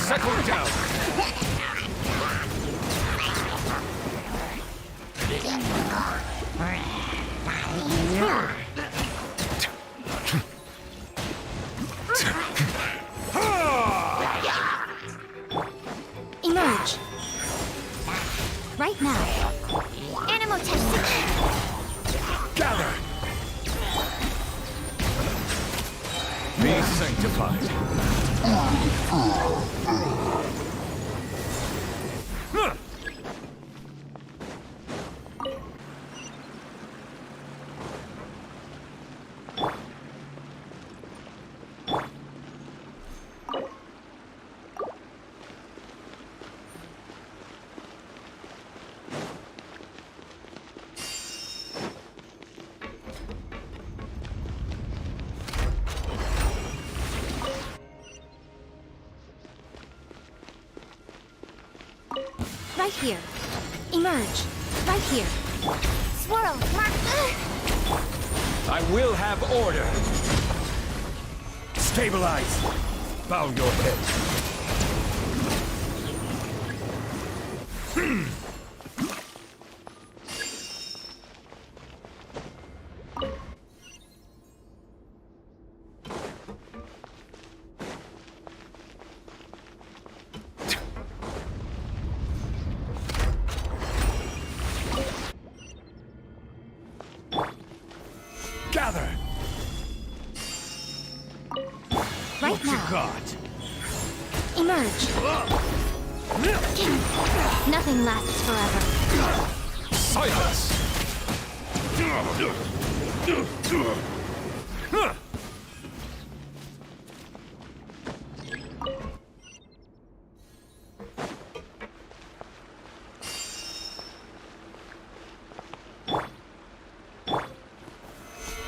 Settle down. Emerge. Right now. Animal testing. Gather. Be sanctified. Huh. Right here. Emerge. Right here. Swirl. Mark. I will have order. Stabilize. Bow your head. Gather. Right What you now. got? Emerge. Nothing lasts forever. Silence. Huh.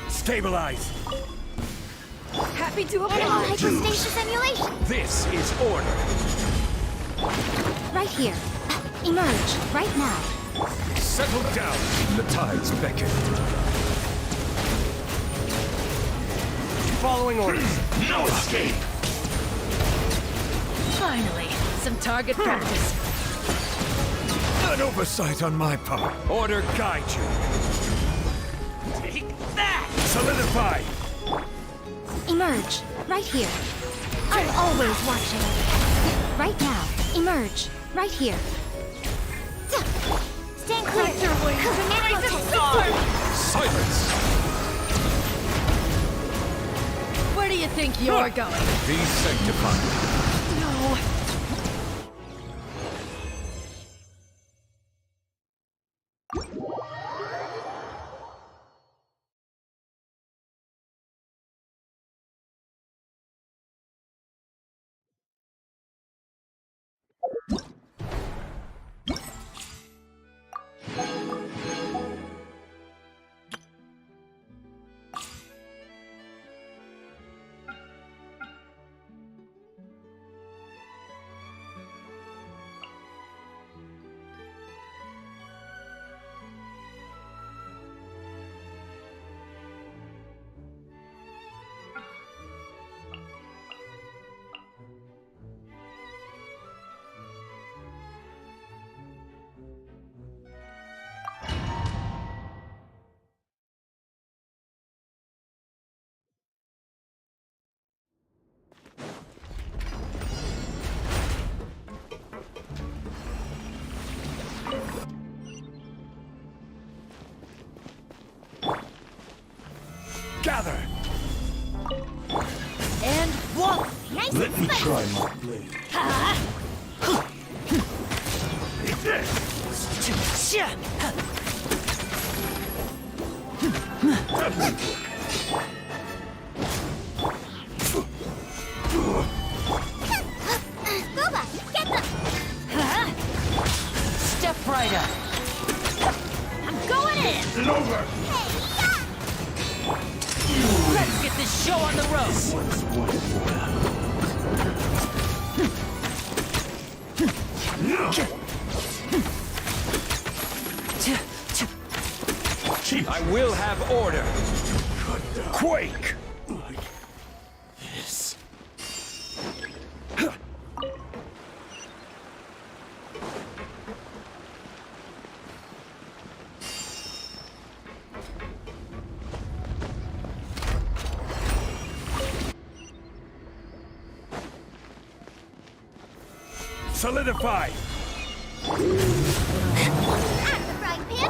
Stabilize. Happy to oblige. Hypostasis simulation. This is order. Right here. Emerge. Right now. Settle down. The tides beckon. Following orders. No escape. Finally, some target practice. An oversight on my part. Order guide you. Take that! Solidify. Emerge. Right here. I'm always watching. Right now. Emerge. Right here. Stand clear. Silence. Where do you think you're going? Be sanctified. No. Gather. And voila! Nice Let and me spicy. try my blade. Take this. Boba, get them. Step right up. I'm going in. It's over. Let's get this show on the road. I will have order. Quake. This. Solidify! Out of the frying pan!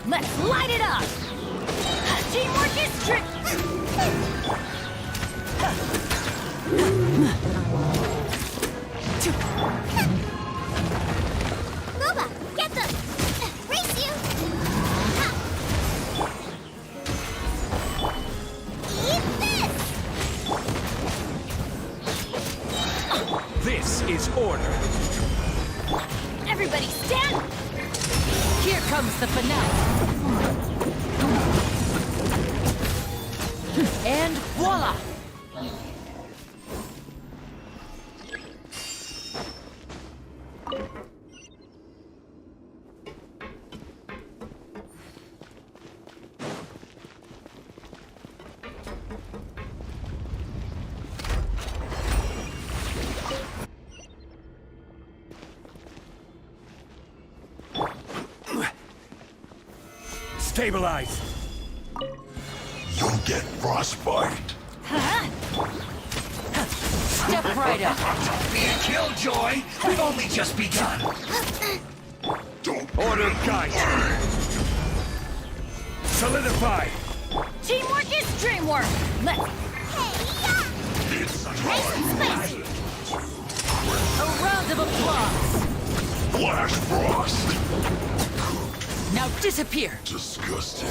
Let's light it up! Teamwork is tricky! Boba, get them! Race you! Ha. Eat this! This is order. Everybody stand! Here comes the finale! And voila! Stabilize! You'll get frostbite. Step right up! Don't be a killjoy. We've only just begun. Don't Order guide you. Solidify! Teamwork is dreamwork! Let's... It's Nice and spicy! A round of applause! Flash frost. Now disappear! Disgusting.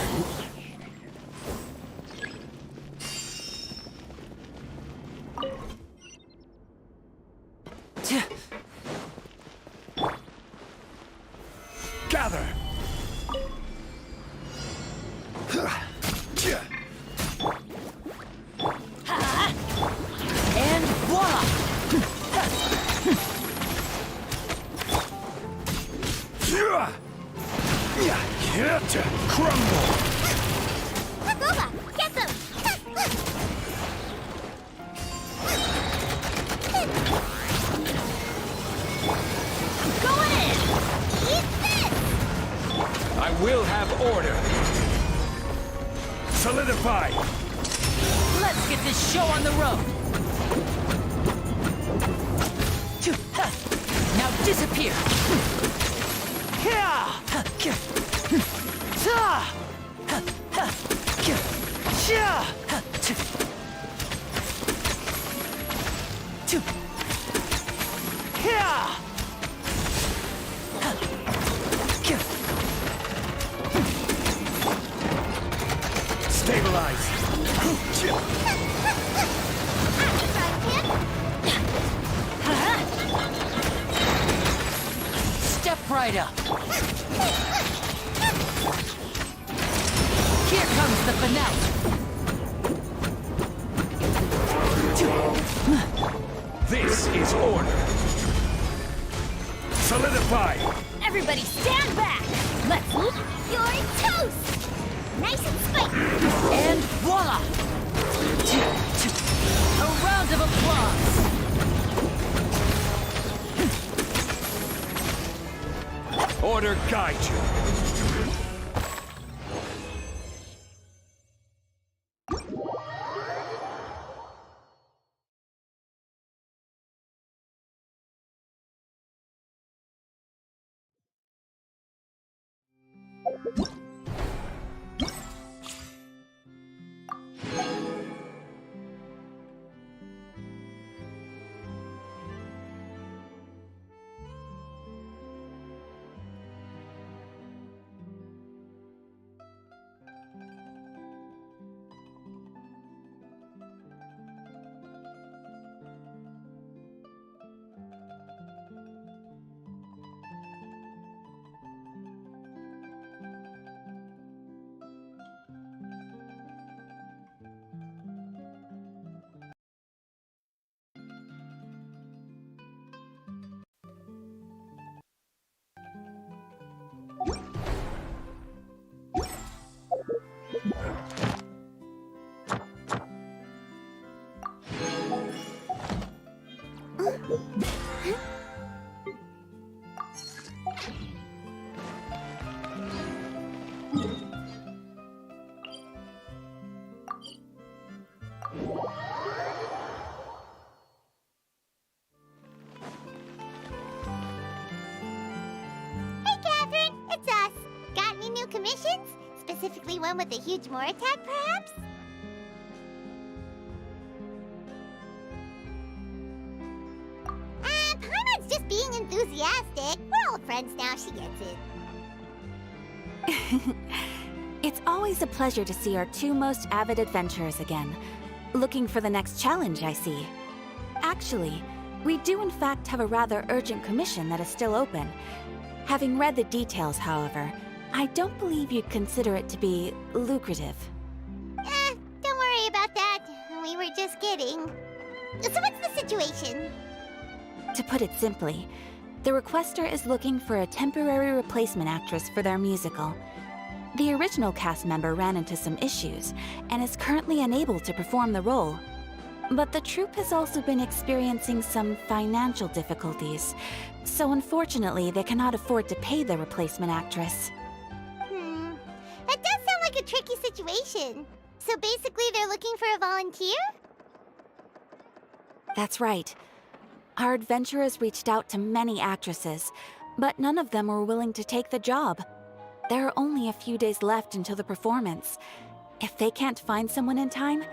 Gather! And voila! Crumble! Boba, get them! Going in! Eat this! I will have order. Solidify! Let's get this show on the road! Now disappear! Stabilize! Out of the frying pan! Step right up! Here comes the finale! This is order. Solidify! Everybody stand back! Let's... You're toast! Nice and spicy! And voila! A round of applause! Order guide you. solutions? Specifically one with a huge more attack, perhaps? Paimon's just being enthusiastic. We're old friends now, she gets it. It's always a pleasure to see our two most avid adventurers again. Looking for the next challenge, I see. Actually, we do in fact have a rather urgent commission that is still open. Having read the details, however, I don't believe you'd consider it to be lucrative. Don't worry about that. We were just kidding. So what's the situation? To put it simply, the requester is looking for a temporary replacement actress for their musical. The original cast member ran into some issues and is currently unable to perform the role. But the troupe has also been experiencing some financial difficulties, so unfortunately they cannot afford to pay the replacement actress. That does sound like a tricky situation. So basically they're looking for a volunteer? That's right. Our adventurers reached out to many actresses, but none of them were willing to take the job. There are only a few days left until the performance. If they can't find someone in time,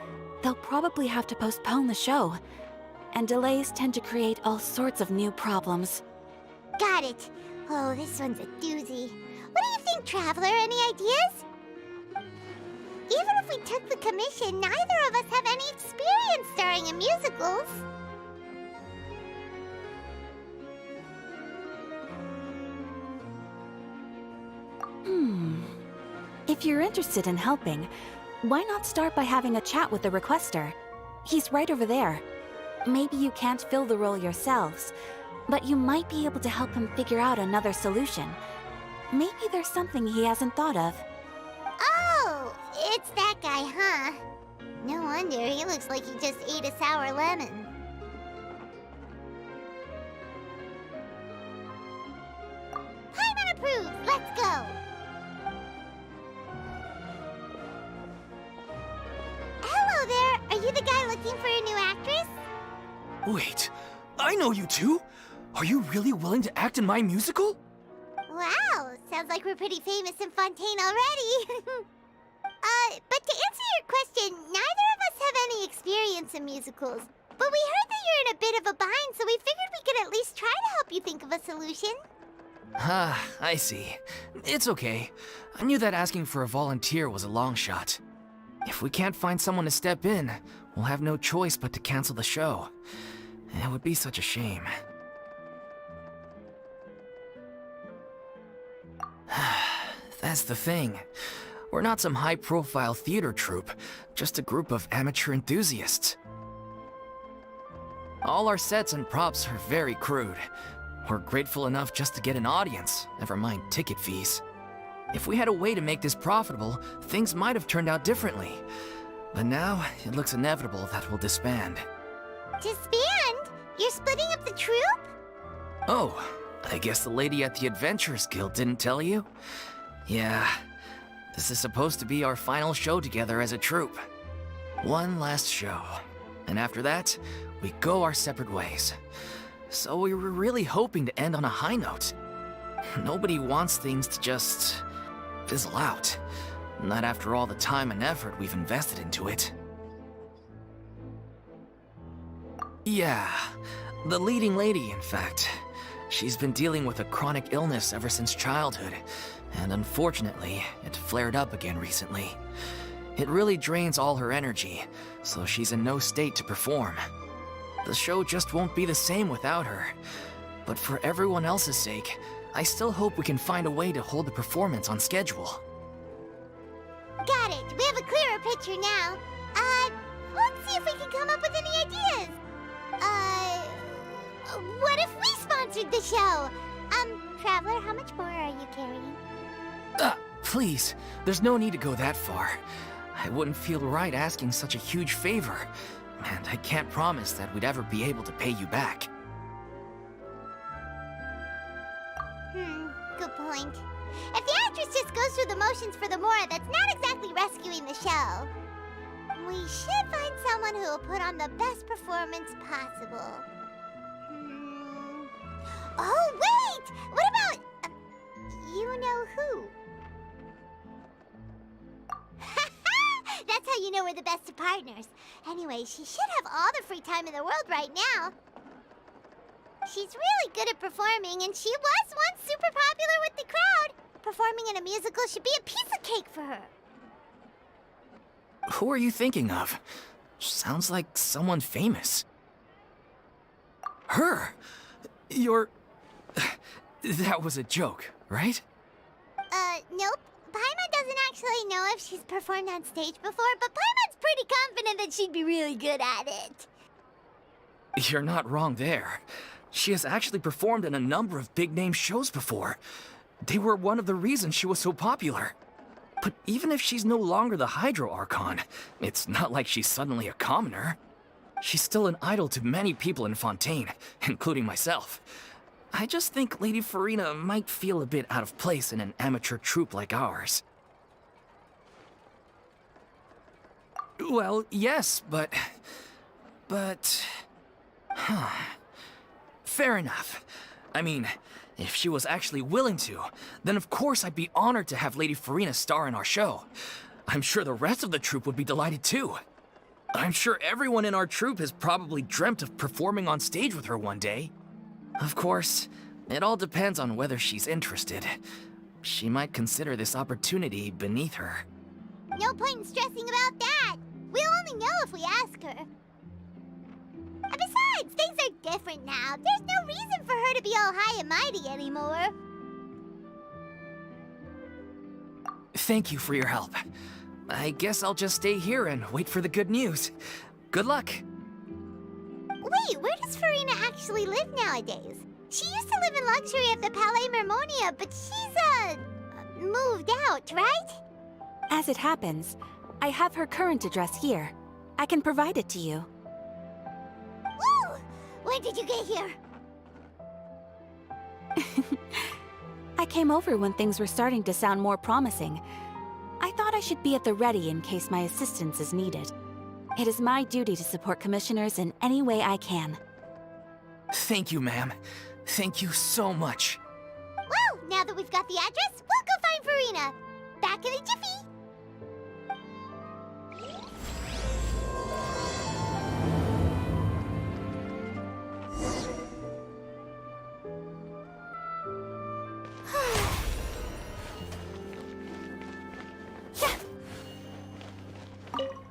they'll probably have to postpone the show. And delays tend to create all sorts of new problems. Got it. Oh, this one's a doozy. What do you think, Traveler? Any ideas? Even if we took the commission, neither of us have any experience starring in musicals. If you're interested in helping, why not start by having a chat with the requester? He's right over there. Maybe you can't fill the role yourselves, but you might be able to help him figure out another solution. Maybe there's something he hasn't thought of. Oh, it's that guy, huh? No wonder, he looks like he just ate a sour lemon. Paimon approved! Let's go! Hello there! Are you the guy looking for a new actress? Wait, I know you two! Are you really willing to act in my musical? Wow, sounds like we're pretty famous in Fontaine already. But to answer your question, neither of us have any experience in musicals. But we heard that you're in a bit of a bind, so we figured we could at least try to help you think of a solution. Ah, I see. It's okay. I knew that asking for a volunteer was a long shot. If we can't find someone to step in, we'll have no choice but to cancel the show. It would be such a shame. That's the thing. We're not some high-profile theater troupe, just a group of amateur enthusiasts. All our sets and props are very crude. We're grateful enough just to get an audience, never mind ticket fees. If we had a way to make this profitable, things might have turned out differently. But now, it looks inevitable that we'll disband. Disband? You're splitting up the troupe? Oh, I guess the lady at the Adventurers Guild didn't tell you? Yeah, this is supposed to be our final show together as a troupe. One last show. And after that, we go our separate ways. So we were really hoping to end on a high note. Nobody wants things to just fizzle out. Not after all the time and effort we've invested into it. Yeah, the leading lady, in fact. She's been dealing with a chronic illness ever since childhood, and unfortunately, it flared up again recently. It really drains all her energy, so she's in no state to perform. The show just won't be the same without her. But for everyone else's sake, I still hope we can find a way to hold the performance on schedule. Got it. We have a clearer picture now. Let's see if we can come up with any ideas. What if we sponsored the show? Traveler, how much more are you carrying? Please, there's no need to go that far. I wouldn't feel right asking such a huge favor, and I can't promise that we'd ever be able to pay you back. Good point. If the actress just goes through the motions for the Mora, that's not exactly rescuing the show. We should find someone who will put on the best performance possible. Oh, wait! What about... you know who? you know we're the best of partners. Anyway, she should have all the free time in the world right now. She's really good at performing, and she was once super popular with the crowd. Performing in a musical should be a piece of cake for her. Who are you thinking of? Sounds like someone famous. Her? You're... That was a joke, right? Nope. Paimon doesn't actually know if she's performed on stage before, but Paimon's pretty confident that she'd be really good at it. You're not wrong there. She has actually performed in a number of big-name shows before. They were one of the reasons she was so popular. But even if she's no longer the Hydro Archon, it's not like she's suddenly a commoner. She's still an idol to many people in Fontaine, including myself. I just think Lady Furina might feel a bit out of place in an amateur troupe like ours. Well, yes, but... Fair enough. I mean, if she was actually willing to, then of course I'd be honored to have Lady Furina star in our show. I'm sure the rest of the troupe would be delighted too. I'm sure everyone in our troupe has probably dreamt of performing on stage with her one day. Of course, it all depends on whether she's interested. She might consider this opportunity beneath her. No point in stressing about that. We'll only know if we ask her. And besides, things are different now. There's no reason for her to be all high and mighty anymore. Thank you for your help. I guess I'll just stay here and wait for the good news. Good luck. Wait, where does Furina actually live nowadays? She used to live in luxury at the Palais Mermonia, but she's, moved out, right? As it happens, I have her current address here. I can provide it to you. Woo! When did you get here? I came over when things were starting to sound more promising. I thought I should be at the ready in case my assistance is needed. It is my duty to support commissioners in any way I can. Thank you, ma'am. Thank you so much. Well, now that we've got the address, we'll go find Furina. Back in a jiffy.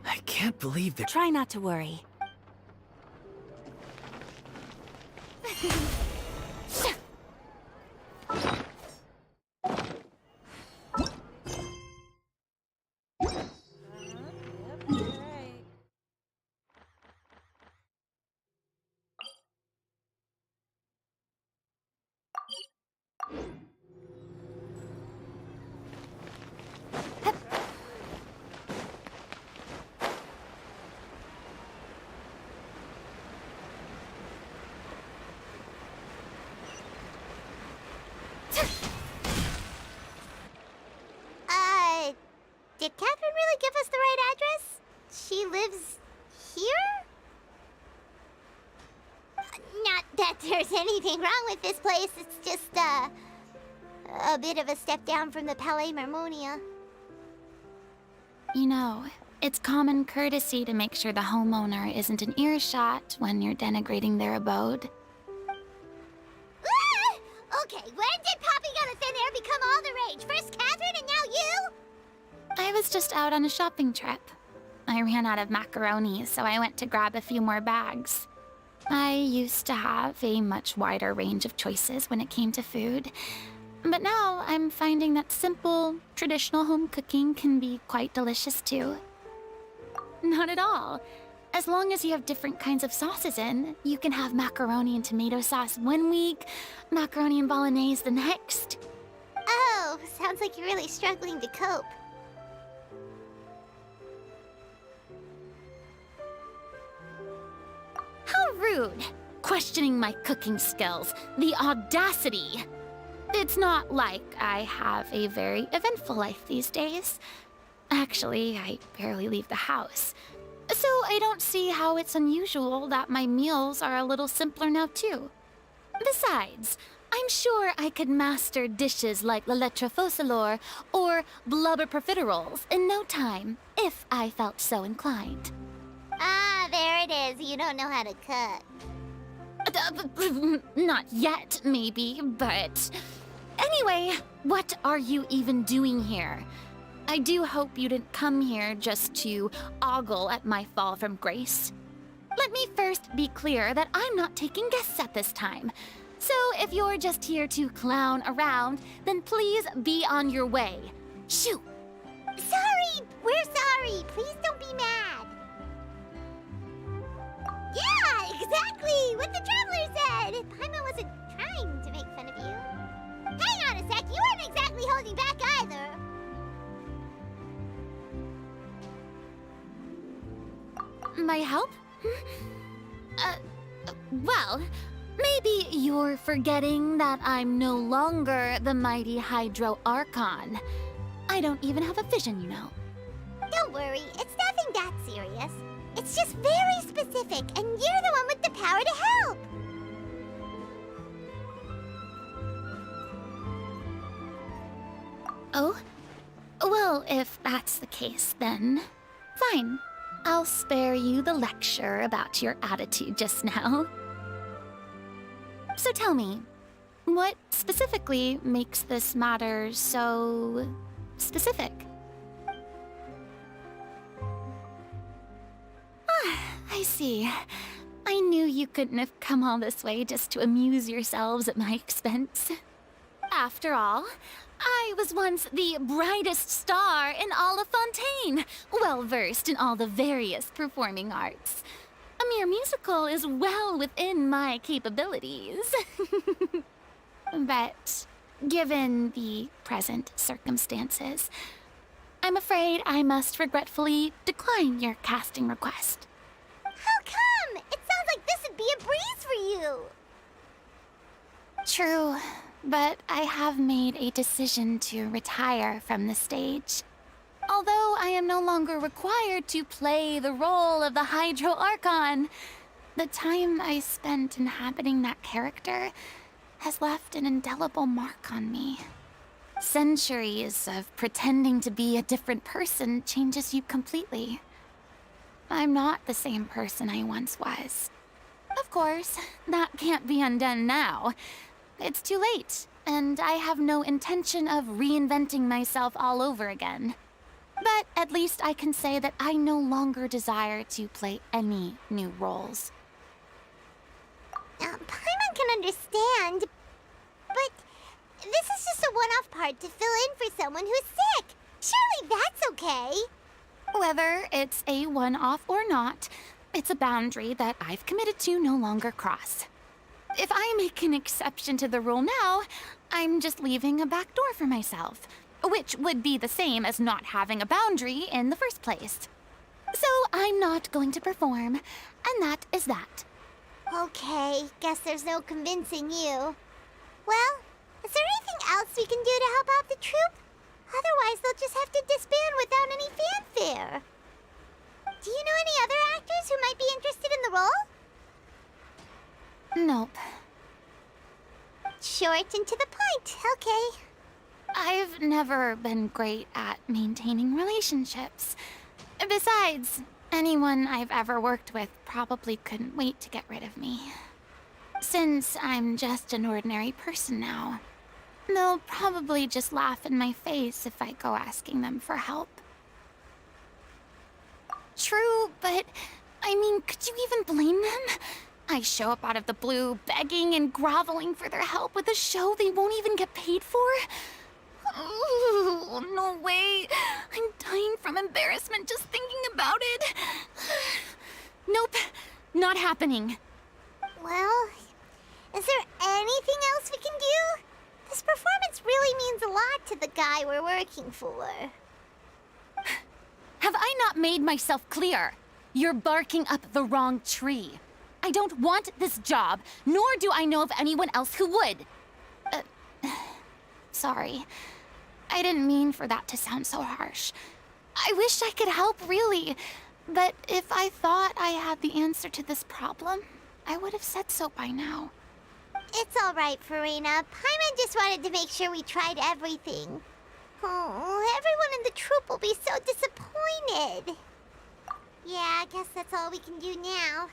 I can't believe that. Try not to worry. Did Catherine really give us the right address? She lives here? Not that there's anything wrong with this place, it's just, a bit of a step down from the Palais Mermonia. You know, it's common courtesy to make sure the homeowner isn't in earshot when you're denigrating their abode. Ah! Okay, when did popping out of thin air become all the rage? First Catherine and now you? I was just out on a shopping trip. I ran out of macaroni, so I went to grab a few more bags. I used to have a much wider range of choices when it came to food, but now I'm finding that simple, traditional home cooking can be quite delicious too. Not at all. As long as you have different kinds of sauces in, you can have macaroni and tomato sauce one week, macaroni and bolognese the next. Oh, sounds like you're really struggling to cope. How rude! Questioning my cooking skills. The audacity! It's not like I have a very eventful life these days. Actually, I barely leave the house. So I don't see how it's unusual that my meals are a little simpler now too. Besides, I'm sure I could master dishes like la lettre faucilor or blubber profiteroles in no time, if I felt so inclined. Ah, there it is. You don't know how to cook. Not yet, maybe, but... Anyway, what are you even doing here? I do hope you didn't come here just to ogle at my fall from grace. Let me first be clear that I'm not taking guests at this time. So if you're just here to clown around, then please be on your way. Shoo! Sorry! We're sorry! Please don't be mad! Yeah, exactly! What the traveler said! Paimon wasn't trying to make fun of you. Hang on a sec, you weren't exactly holding back either. My help? Well, maybe you're forgetting that I'm no longer the mighty Hydro Archon. I don't even have a vision, you know. Don't worry, it's nothing that serious. It's just very specific, and you're the one with the power to help. Oh? Well, if that's the case, then fine. I'll spare you the lecture about your attitude just now. So tell me, what specifically makes this matter so specific? Ah, I see. I knew you couldn't have come all this way just to amuse yourselves at my expense. After all, I was once the brightest star in all of Fontaine, well-versed in all the various performing arts. A mere musical is well within my capabilities. But given the present circumstances, I'm afraid I must regretfully decline your casting request. How come? It sounds like this would be a breeze for you. True, but I have made a decision to retire from the stage. Although I am no longer required to play the role of the Hydro Archon, the time I spent inhabiting that character has left an indelible mark on me. Centuries of pretending to be a different person changes you completely. I'm not the same person I once was. Of course, that can't be undone now. It's too late, and I have no intention of reinventing myself all over again. But at least I can say that I no longer desire to play any new roles. Paimon can understand, but this is just a one-off part to fill in for someone who's sick. Surely that's okay. Whether it's a one-off or not, it's a boundary that I've committed to no longer cross. If I make an exception to the rule now, I'm just leaving a back door for myself, which would be the same as not having a boundary in the first place. So I'm not going to perform, and that is that. Okay, guess there's no convincing you. Well, is there anything else we can do to help out the troupe? Otherwise, they'll just have to disband without any fanfare. Do you know any other actors who might be interested in the role? Nope. Short and to the point, okay. I've never been great at maintaining relationships. Besides, anyone I've ever worked with probably couldn't wait to get rid of me. Since I'm just an ordinary person now, they'll probably just laugh in my face if I go asking them for help. True, but I mean, could you even blame them? I show up out of the blue, begging and groveling for their help with a show they won't even get paid for? Oh, no way. I'm dying from embarrassment just thinking about it. Nope, not happening. Well, is there anything else we can do? This performance really means a lot to the guy we're working for. Have I not made myself clear? You're barking up the wrong tree. I don't want this job, nor do I know of anyone else who would. Sorry. I didn't mean for that to sound so harsh. I wish I could help, really. But if I thought I had the answer to this problem, I would have said so by now. It's all right, Furina. Paimon just wanted to make sure we tried everything. Oh, everyone in the troupe will be so disappointed. Yeah, I guess that's all we can do now. All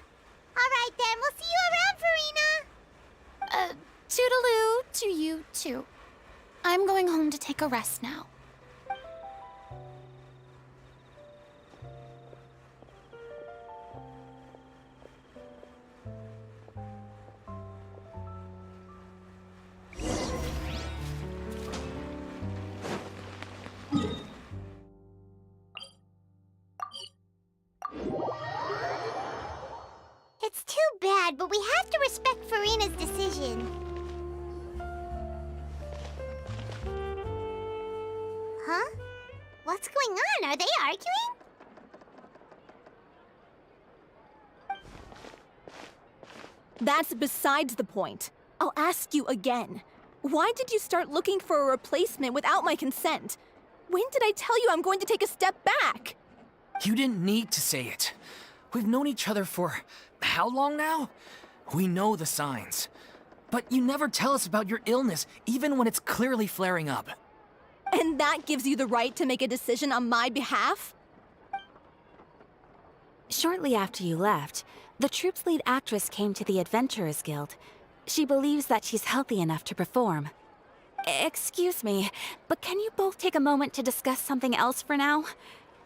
right, then. We'll see you around, Furina. Toodaloo to you, too. I'm going home to take a rest now. It's too bad, but we have to respect Furina's decision. Huh? What's going on? Are they arguing? That's besides the point. I'll ask you again. Why did you start looking for a replacement without my consent? When did I tell you I'm going to take a step back? You didn't need to say it. We've known each other for how long now? We know the signs. But you never tell us about your illness, even when it's clearly flaring up. And that gives you the right to make a decision on my behalf? Shortly after you left, the troupe's lead actress came to the Adventurers Guild. She believes that she's healthy enough to perform. Excuse me, but can you both take a moment to discuss something else for now?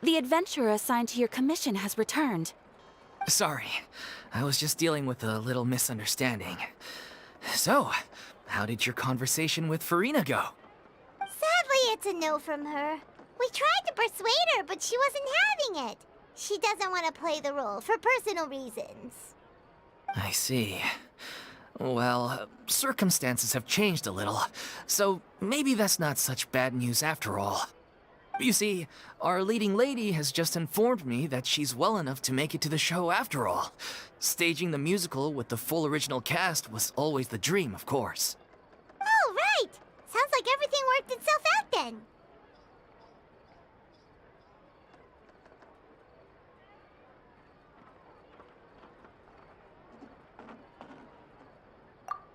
The adventurer assigned to your commission has returned. Sorry, I was just dealing with a little misunderstanding. So, how did your conversation with Furina go? Sadly, it's a no from her. We tried to persuade her, but she wasn't having it. She doesn't want to play the role for personal reasons. I see. Well, circumstances have changed a little, so maybe that's not such bad news after all. You see, our leading lady has just informed me that she's well enough to make it to the show after all. Staging the musical with the full original cast was always the dream, of course. Oh, right! Sounds like everything worked itself out then.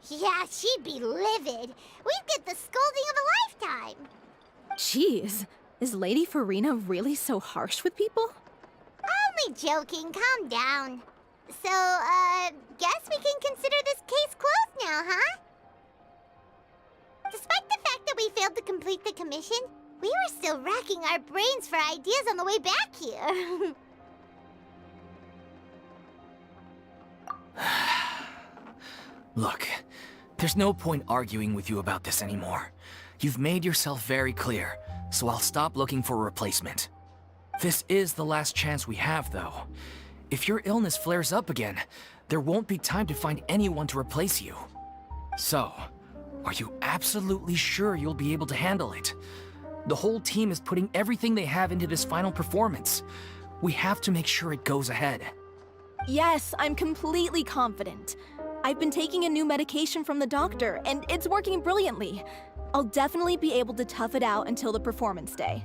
Yeah, she'd be livid. We'd get the scolding of a lifetime. Jeez, is Lady Furina really so harsh with people? Only joking, calm down. So, guess we can consider this case closed now, huh? Despite the fact that we failed to complete the commission, we were still racking our brains for ideas on the way back here. Look, there's no point arguing with you about this anymore. You've made yourself very clear, so I'll stop looking for a replacement. This is the last chance we have, though. If your illness flares up again, there won't be time to find anyone to replace you. So, are you absolutely sure you'll be able to handle it? The whole team is putting everything they have into this final performance. We have to make sure it goes ahead. Yes, I'm completely confident. I've been taking a new medication from the doctor, and it's working brilliantly. I'll definitely be able to tough it out until the performance day.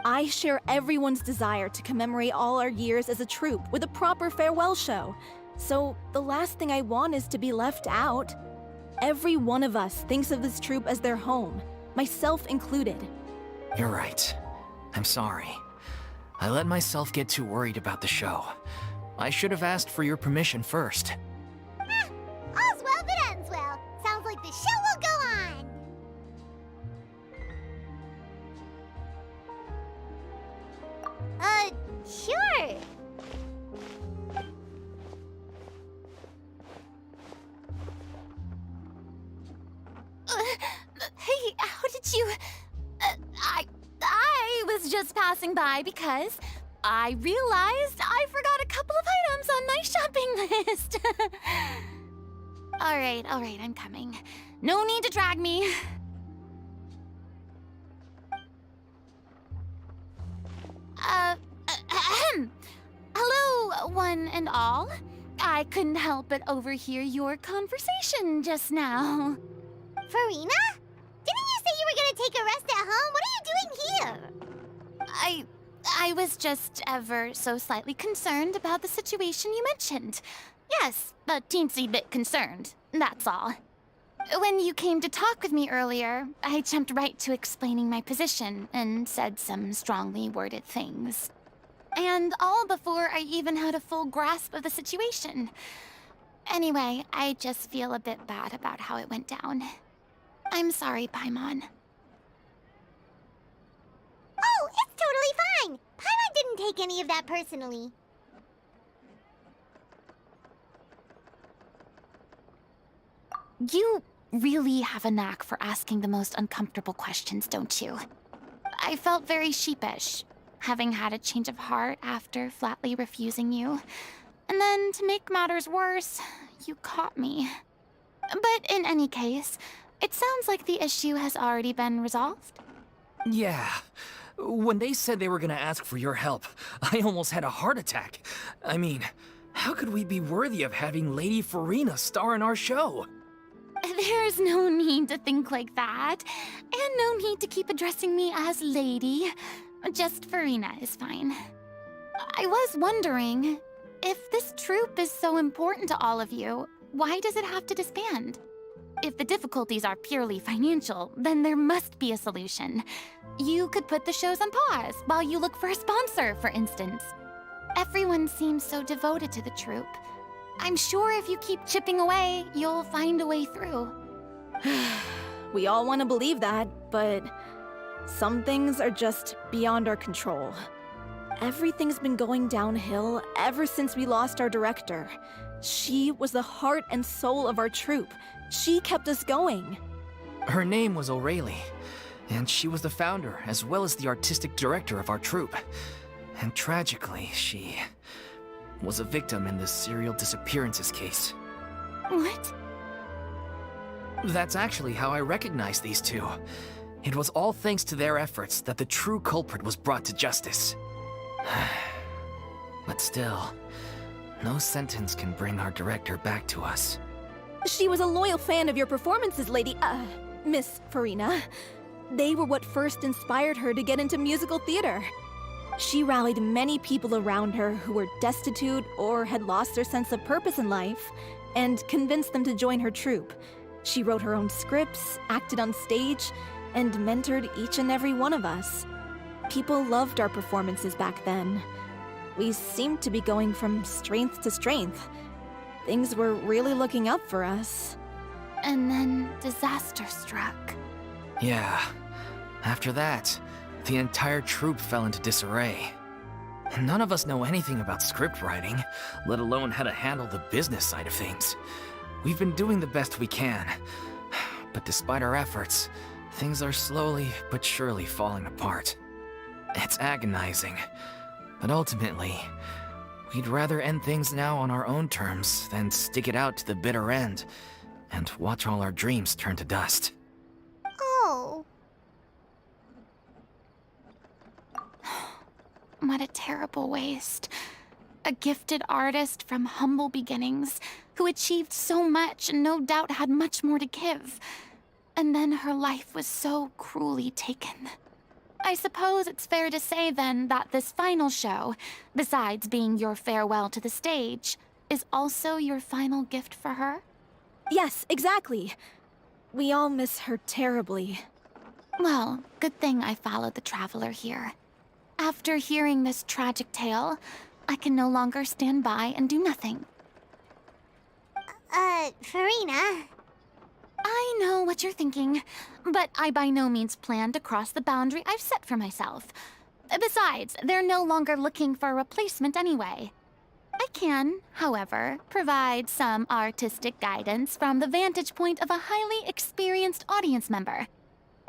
I share everyone's desire to commemorate all our years as a troupe with a proper farewell show. So the last thing I want is to be left out. Every one of us thinks of this troupe as their home, myself included. You're right. I'm sorry. I let myself get too worried about the show. I should have asked for your permission first. All's well that ends well. Sounds like the show will go on. Sure. Hey, how did you... I was just passing by because I realized I forgot a couple of items on my shopping list. All right, I'm coming. No need to drag me. Hello, one and all. I couldn't help but overhear your conversation just now. Furina? Didn't you say you were gonna take a rest at home? What are you doing here? I was just ever so slightly concerned about the situation you mentioned. Yes, a teensy bit concerned, that's all. When you came to talk with me earlier, I jumped right to explaining my position and said some strongly worded things. And all before I even had a full grasp of the situation. Anyway, I just feel a bit bad about how it went down. I'm sorry, Paimon. Oh, it's totally fine! Paimon didn't take any of that personally. You really have a knack for asking the most uncomfortable questions, don't you? I felt very sheepish, having had a change of heart after flatly refusing you. And then, to make matters worse, you caught me. But in any case, it sounds like the issue has already been resolved. Yeah. When they said they were gonna ask for your help, I almost had a heart attack. I mean, how could we be worthy of having Lady Furina star in our show? There's no need to think like that, and no need to keep addressing me as Lady. Just Furina is fine. I was wondering, if this troupe is so important to all of you, why does it have to disband? If the difficulties are purely financial, then there must be a solution. You could put the shows on pause while you look for a sponsor, for instance. Everyone seems so devoted to the troupe. I'm sure if you keep chipping away, you'll find a way through. We all want to believe that, but some things are just beyond our control. Everything's been going downhill ever since we lost our director. She was the heart and soul of our troupe. She kept us going. Her name was O'Reilly, and she was the founder as well as the artistic director of our troupe. And tragically, she was a victim in the serial disappearances case. What? That's actually how I recognized these two. It was all thanks to their efforts that the true culprit was brought to justice. But still, no sentence can bring our director back to us. She was a loyal fan of your performances, Miss Furina. They were what first inspired her to get into musical theater. She rallied many people around her who were destitute or had lost their sense of purpose in life, and convinced them to join her troupe. She wrote her own scripts, acted on stage, and mentored each and every one of us. People loved our performances back then. We seemed to be going from strength to strength. Things were really looking up for us. And then disaster struck. Yeah. After that, the entire troupe fell into disarray. None of us know anything about script writing, let alone how to handle the business side of things. We've been doing the best we can, but despite our efforts, things are slowly but surely falling apart. It's agonizing, but ultimately, we'd rather end things now on our own terms than stick it out to the bitter end and watch all our dreams turn to dust. Oh. What a terrible waste. A gifted artist from humble beginnings who achieved so much and no doubt had much more to give. And then her life was so cruelly taken. I suppose it's fair to say then that this final show, besides being your farewell to the stage, is also your final gift for her? Yes, exactly. We all miss her terribly. Well, good thing I followed the Traveler here. After hearing this tragic tale, I can no longer stand by and do nothing. Furina. I know what you're thinking, but I by no means plan to cross the boundary I've set for myself. Besides, they're no longer looking for a replacement anyway. I can, however, provide some artistic guidance from the vantage point of a highly experienced audience member.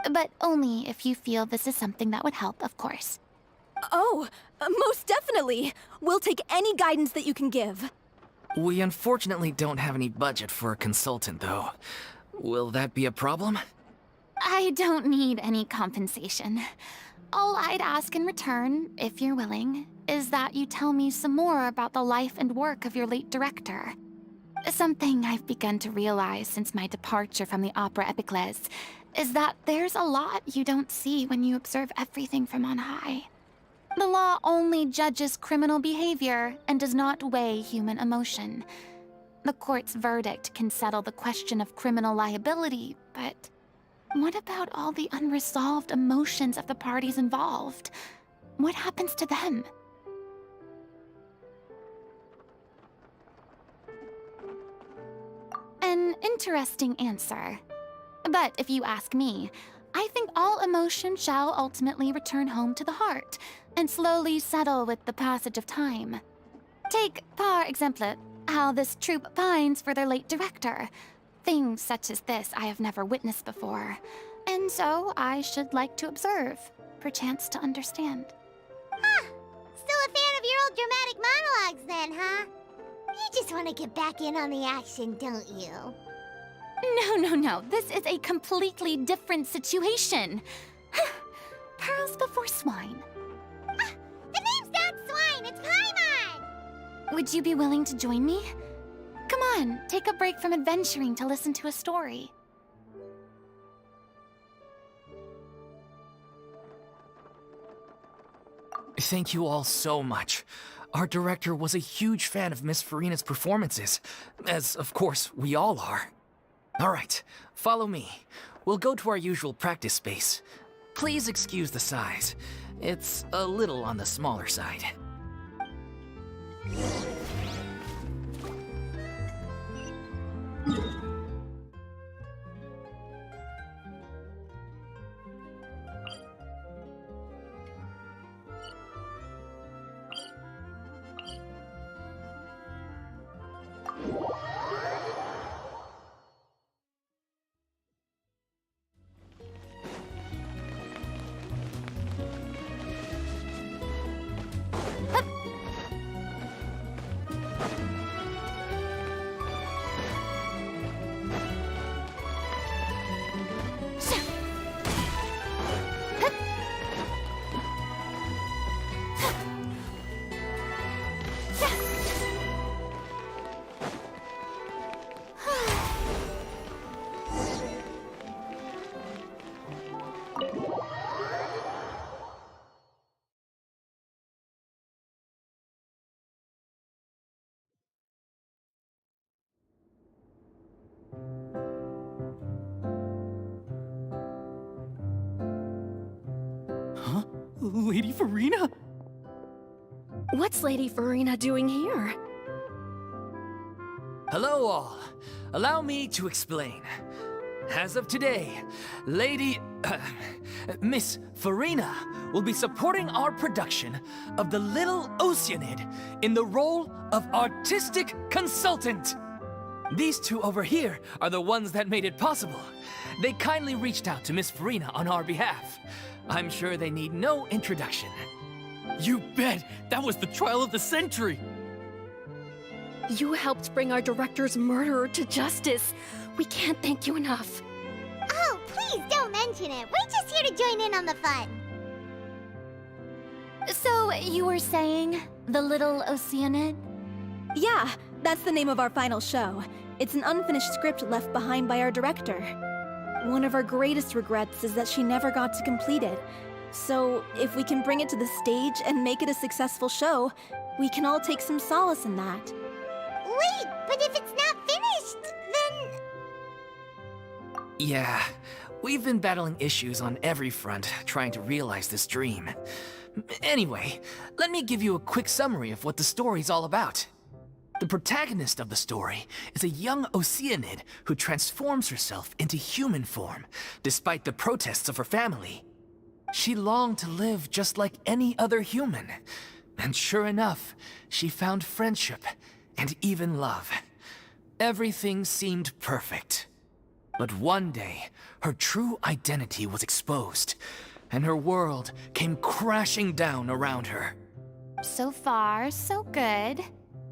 But only if you feel this is something that would help, of course. Oh, most definitely. We'll take any guidance that you can give. We unfortunately don't have any budget for a consultant, though. Will that be a problem? I don't need any compensation. All I'd ask in return, if you're willing, is that you tell me some more about the life and work of your late director. Something I've begun to realize since my departure from the Opera Epiclese is that there's a lot you don't see when you observe everything from on high. The law only judges criminal behavior and does not weigh human emotion. The court's verdict can settle the question of criminal liability, but what about all the unresolved emotions of the parties involved? What happens to them? An interesting answer. But if you ask me, I think all emotion shall ultimately return home to the heart and slowly settle with the passage of time. Take, par exemple, how this troupe pines for their late director. Things such as this I have never witnessed before, and so I should like to observe, perchance to understand. Huh. Still a fan of your old dramatic monologues then, huh? You just want to get back in on the action, don't you? No. This is a completely different situation. Pearls before swine. The name's not Swine, it's Paimon! Would you be willing to join me? Come on, take a break from adventuring to listen to a story. Thank you all so much. Our director was a huge fan of Miss Furina's performances, as of course we all are. All right, follow me. We'll go to our usual practice space. Please excuse the size. It's a little on the smaller side. Lady Furina? What's Lady Furina doing here? Hello all. Allow me to explain. As of today, Miss Furina will be supporting our production of The Little Oceanid in the role of artistic consultant. These two over here are the ones that made it possible. They kindly reached out to Miss Furina on our behalf. I'm sure they need no introduction. You bet! That was the trial of the century! You helped bring our director's murderer to justice. We can't thank you enough. Oh, please don't mention it. We're just here to join in on the fun. So, you were saying The Little Oceanid? Yeah, that's the name of our final show. It's an unfinished script left behind by our director. One of our greatest regrets is that she never got to complete it. So, if we can bring it to the stage and make it a successful show, we can all take some solace in that. Wait, but if it's not finished, then... Yeah, we've been battling issues on every front trying to realize this dream. Anyway, let me give you a quick summary of what the story's all about. The protagonist of the story is a young Oceanid who transforms herself into human form, despite the protests of her family. She longed to live just like any other human, and sure enough, she found friendship and even love. Everything seemed perfect. But one day, her true identity was exposed, and her world came crashing down around her. So far, so good.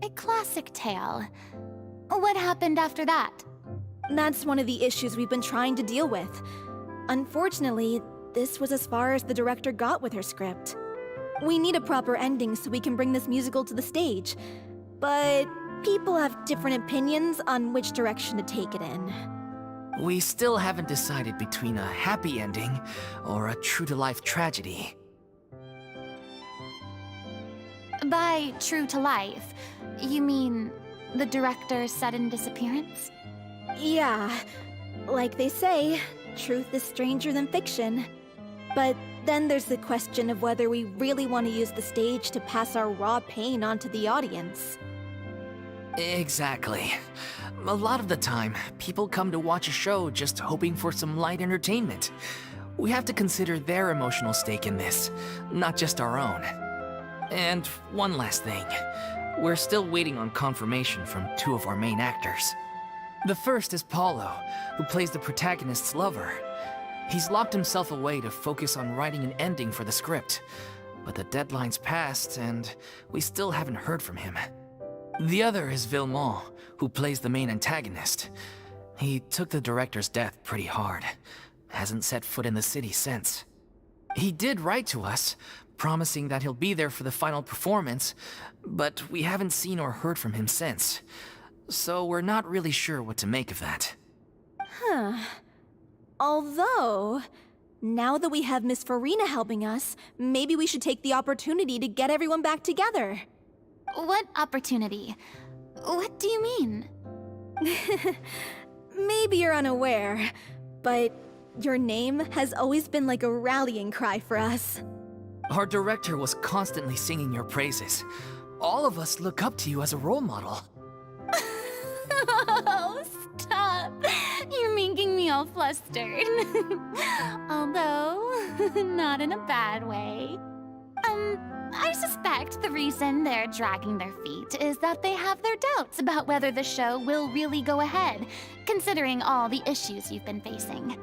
A classic tale. What happened after that? That's one of the issues we've been trying to deal with. Unfortunately, this was as far as the director got with her script. We need a proper ending so we can bring this musical to the stage. But people have different opinions on which direction to take it in. We still haven't decided between a happy ending or a true-to-life tragedy. By true to life, you mean The director's sudden disappearance? Yeah, like they say, truth is stranger than fiction. But then there's the question of whether we really want to use the stage to pass our raw pain onto the audience. Exactly. A lot of the time, people come to watch a show just hoping for some light entertainment. We have to consider their emotional stake in this, not just our own. And one last thing. We're still waiting on confirmation from two of our main actors. The first is Paulo, who plays the protagonist's lover. He's locked himself away to focus on writing an ending for the script, but the deadline's passed and we still haven't heard from him. The other is Villemont, who plays the main antagonist. He took the director's death pretty hard. Hasn't set foot in the city since. He did write to us, promising that he'll be there for the final performance, but we haven't seen or heard from him since. So we're not really sure what to make of that. Huh. Although, now that we have Miss Furina helping us, maybe we should take the opportunity to get everyone back together. What opportunity? What do you mean? Maybe you're unaware, but your name has always been like a rallying cry for us. Our director was constantly singing your praises. All of us look up to you as a role model. Oh, stop! You're making me all flustered. Although, not in a bad way. I suspect the reason they're dragging their feet is that they have their doubts about whether the show will really go ahead, considering all the issues you've been facing.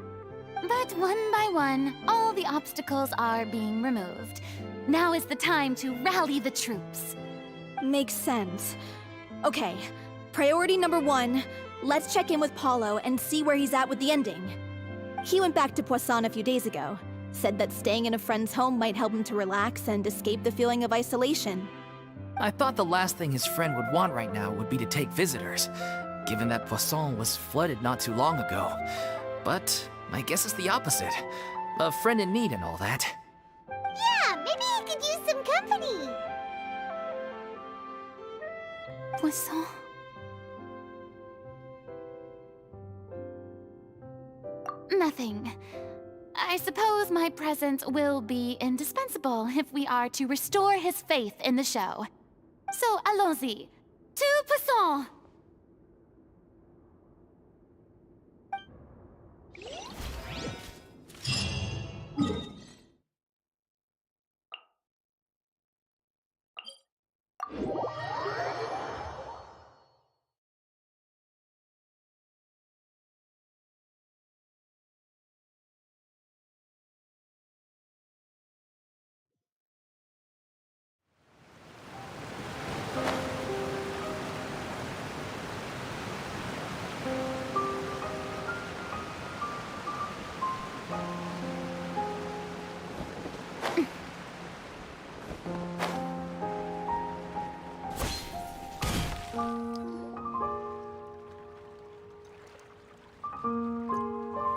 But one by one, all the obstacles are being removed. Now is the time to rally the troops. Makes sense. Okay, priority number 1, let's check in with Paulo and see where he's at with the ending. He went back to Poisson a few days ago. Said that staying in a friend's home might help him to relax and escape the feeling of isolation. I thought the last thing his friend would want right now would be to take visitors, given that Poisson was flooded not too long ago. But I guess it's the opposite. A friend in need and all that. Yeah, maybe he could use some company. Poisson. Nothing. I suppose my presence will be indispensable if we are to restore his faith in the show. So, allons-y. To Poisson!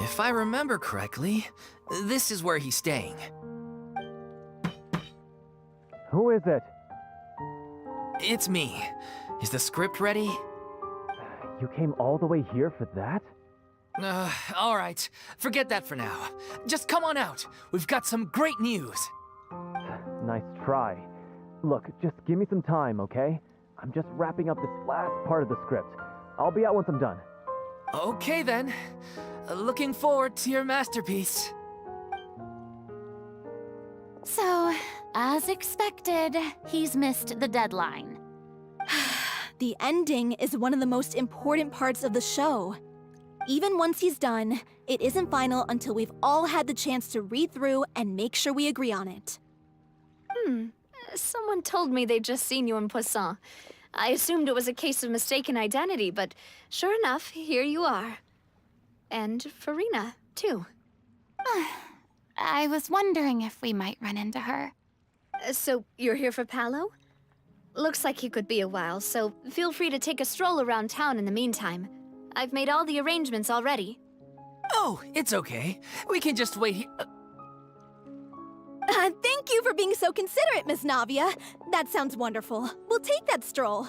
If I remember correctly, this is where he's staying. Who is it? It's me. Is the script ready? You came all the way here for that? All right. Forget that for now. Just come on out. We've got some great news. Nice try. Look, just give me some time, okay? I'm just wrapping up this last part of the script. I'll be out once I'm done. Okay then. Looking forward to your masterpiece. So, as expected, he's missed the deadline. The ending is one of the most important parts of the show. Even once he's done, it isn't final until we've all had the chance to read through and make sure we agree on it. Someone told me they'd just seen you in Poisson. I assumed it was a case of mistaken identity, but sure enough, here you are. And Furina, too. I was wondering if we might run into her. So, you're here for Paolo? Looks like he could be a while, so feel free to take a stroll around town in the meantime. I've made all the arrangements already. Oh, it's okay. We can just wait here. Thank you for being so considerate, Miss Navia. That sounds wonderful. We'll take that stroll.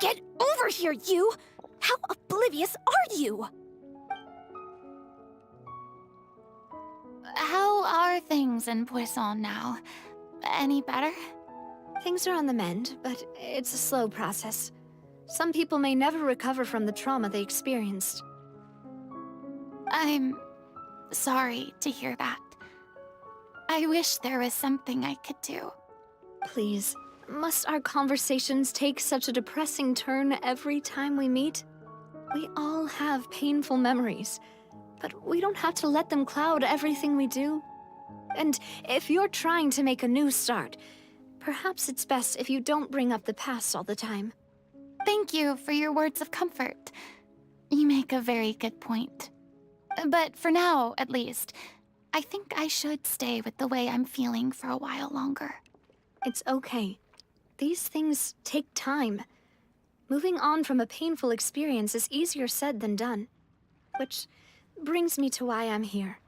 Get over here, you! How oblivious are you? How are things in Poisson now? Any better? Things are on the mend, but it's a slow process. Some people may never recover from the trauma they experienced. I'm sorry to hear that. I wish there was something I could do. Please, must our conversations take such a depressing turn every time we meet? We all have painful memories, but we don't have to let them cloud everything we do. And if you're trying to make a new start, perhaps it's best if you don't bring up the past all the time. Thank you for your words of comfort. You make a very good point. But for now, at least, I think I should stay with the way I'm feeling for a while longer. It's okay. These things take time. Moving on from a painful experience is easier said than done. Which brings me to why I'm here.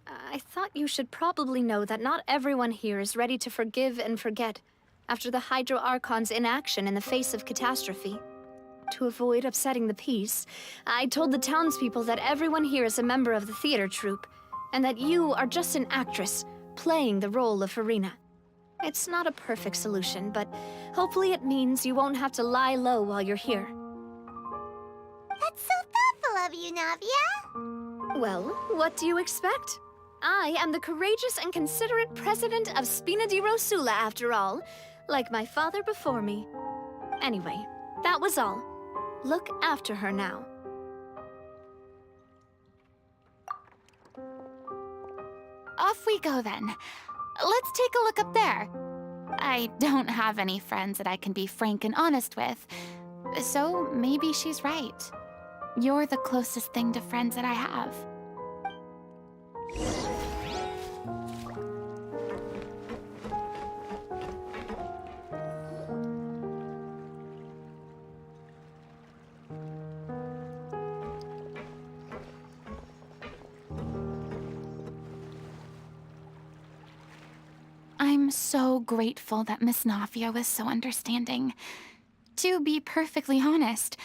I thought you should probably know that not everyone here is ready to forgive and forget after the Hydro Archon's inaction in the face of catastrophe. To avoid upsetting the peace, I told the townspeople that everyone here is a member of the theater troupe, and that you are just an actress playing the role of Furina. It's not a perfect solution, but hopefully it means you won't have to lie low while you're here. That's so thoughtful of you, Navia. Well, what do you expect? I am the courageous and considerate president of Spina di Rosula, after all, like my father before me. Anyway, that was all. Look after her now. Off we go then. Let's take a look up there. I don't have any friends that I can be frank and honest with, so maybe she's right. You're the closest thing to friends that I have. I'm so grateful that Miss Navia was so understanding. To be perfectly honest,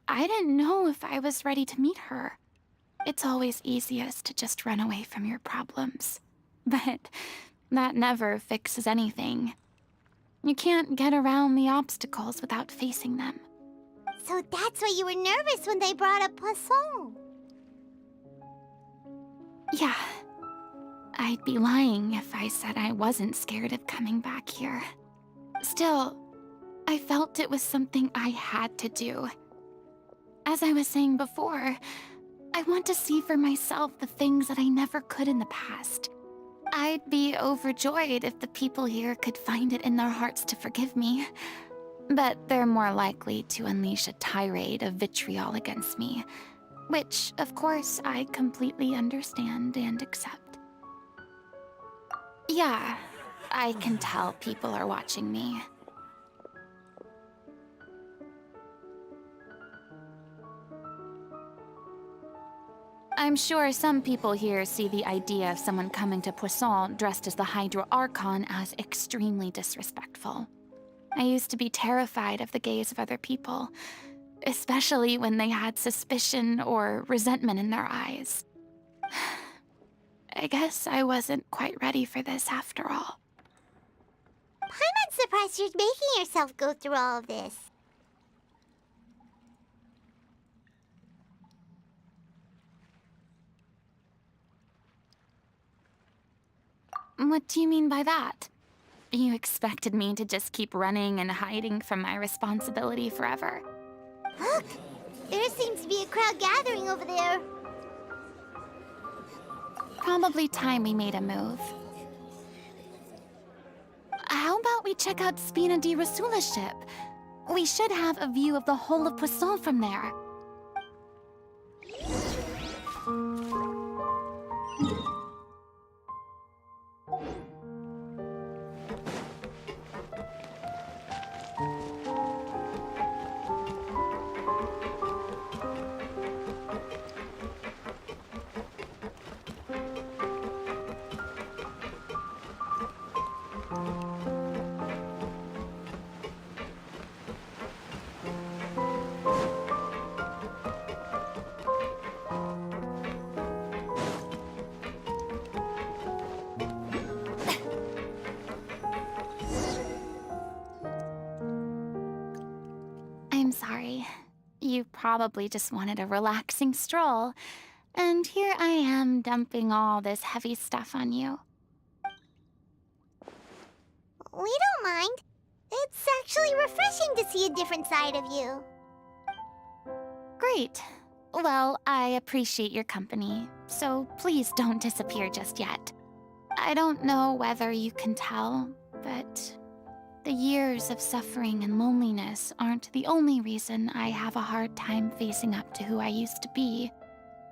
I didn't know if I was ready to meet her. It's always easiest to just run away from your problems. But that never fixes anything. You can't get around the obstacles without facing them. So that's why you were nervous when they brought up Poisson. Yeah. I'd be lying if I said I wasn't scared of coming back here. Still, I felt it was something I had to do. As I was saying before, I want to see for myself the things that I never could in the past. I'd be overjoyed if the people here could find it in their hearts to forgive me. But they're more likely to unleash a tirade of vitriol against me, which, of course, I completely understand and accept. Yeah, I can tell people are watching me. I'm sure some people here see the idea of someone coming to Poisson dressed as the Hydro Archon as extremely disrespectful. I used to be terrified of the gaze of other people, especially when they had suspicion or resentment in their eyes. I guess I wasn't quite ready for this after all. I'm surprised you're making yourself go through all of this. What do you mean by that? You expected me to just keep running and hiding from my responsibility forever? Look! There seems to be a crowd gathering over there. Probably time we made a move. How about we check out Spina di Rosula's ship? We should have a view of the whole of Poisson from there. you probably just wanted a relaxing stroll, and here I am dumping all this heavy stuff on you. We don't mind. It's actually refreshing to see a different side of you. Great. Well, I appreciate your company, so please don't disappear just yet. I don't know whether you can tell, but the years of suffering and loneliness aren't the only reason I have a hard time facing up to who I used to be.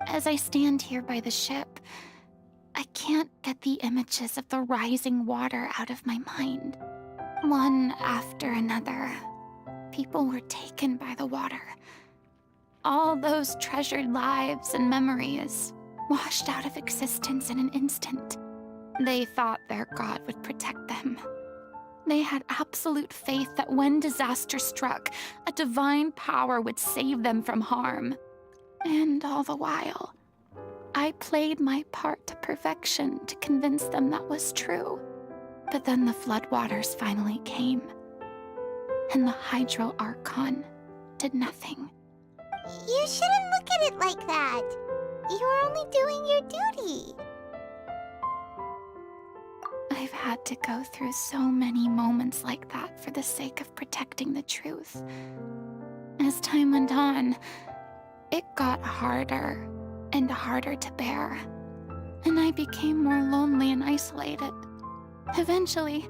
As I stand here by the ship, I can't get the images of the rising water out of my mind. One after another, people were taken by the water. All those treasured lives and memories washed out of existence in an instant. They thought their god would protect them. They had absolute faith that when disaster struck, a divine power would save them from harm. And all the while, I played my part to perfection to convince them that was true. But then the floodwaters finally came, and the Hydro Archon did nothing. You shouldn't look at it like that. You're only doing your duty. I've had to go through so many moments like that for the sake of protecting the truth. As time went on, it got harder and harder to bear, and I became more lonely and isolated. Eventually,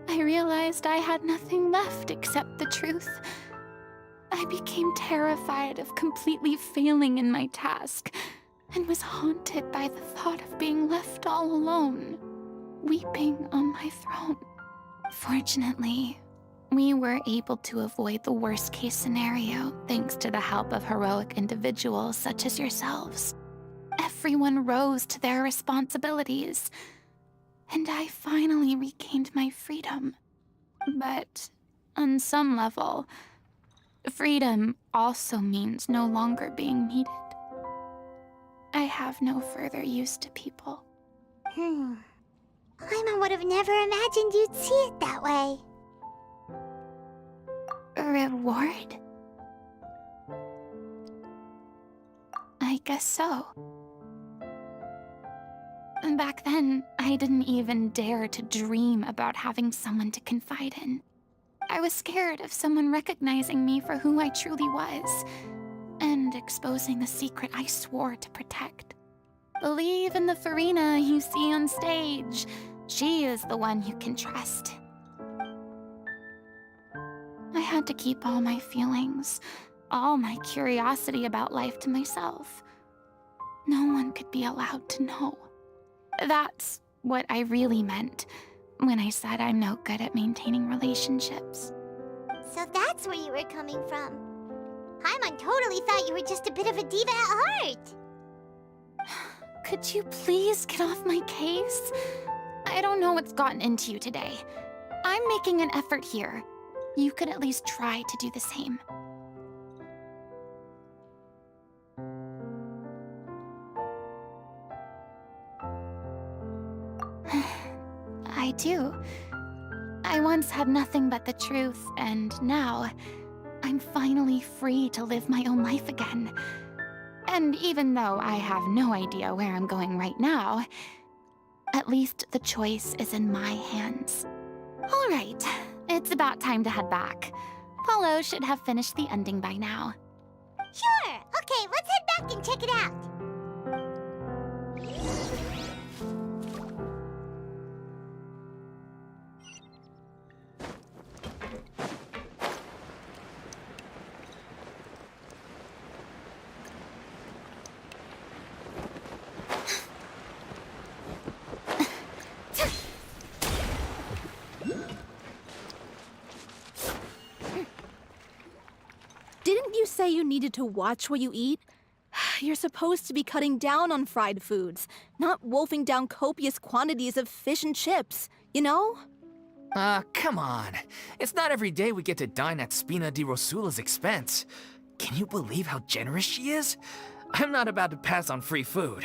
I realized I had nothing left except the truth. I became terrified of completely failing in my task, and was haunted by the thought of being left all alone, weeping on my throne. Fortunately, we were able to avoid the worst-case scenario thanks to the help of heroic individuals such as yourselves. Everyone rose to their responsibilities, and I finally regained my freedom. But on some level, freedom also means no longer being needed. I have no further use to people. Paimon would have never imagined you'd see it that way. A reward? I guess so. Back then, I didn't even dare to dream about having someone to confide in. I was scared of someone recognizing me for who I truly was, and exposing the secret I swore to protect. Believe in the furina you see on stage. She is the one you can trust. I had to keep all my feelings, all my curiosity about life to myself. No one could be allowed to know. That's what I really meant when I said I'm no good at maintaining relationships. So that's where you were coming from. Paimon totally thought you were just a bit of a diva at heart. Could you please get off my case? I don't know what's gotten into you today. I'm making an effort here. You could at least try to do the same. I do. I once had nothing but the truth, and now I'm finally free to live my own life again. And even though I have no idea where I'm going right now, at least the choice is in my hands. All right, it's about time to head back. Paulo should have finished the ending by now. Sure. Okay, let's head back and check it out. Didn't you say you needed to watch what you eat? You're supposed to be cutting down on fried foods, not wolfing down copious quantities of fish and chips, you know? Come on. It's not every day we get to dine at Spina di Rosula's expense. Can you believe how generous she is? I'm not about to pass on free food.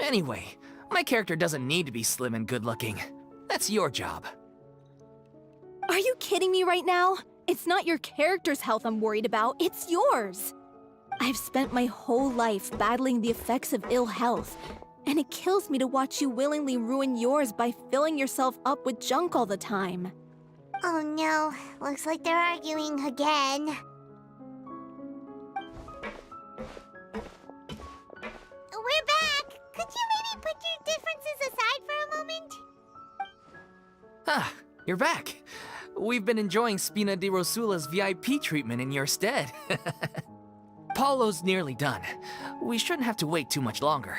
Anyway, my character doesn't need to be slim and good-looking. That's your job. Are you kidding me right now? It's not your character's health I'm worried about, it's yours. I've spent my whole life battling the effects of ill health, and it kills me to watch you willingly ruin yours by filling yourself up with junk all the time. Oh no, looks like they're arguing again. We're back! Could you maybe put your differences aside for a moment? Ah, you're back. We've been enjoying Spina di Rosula's VIP treatment in your stead. Paulo's nearly done. We shouldn't have to wait too much longer.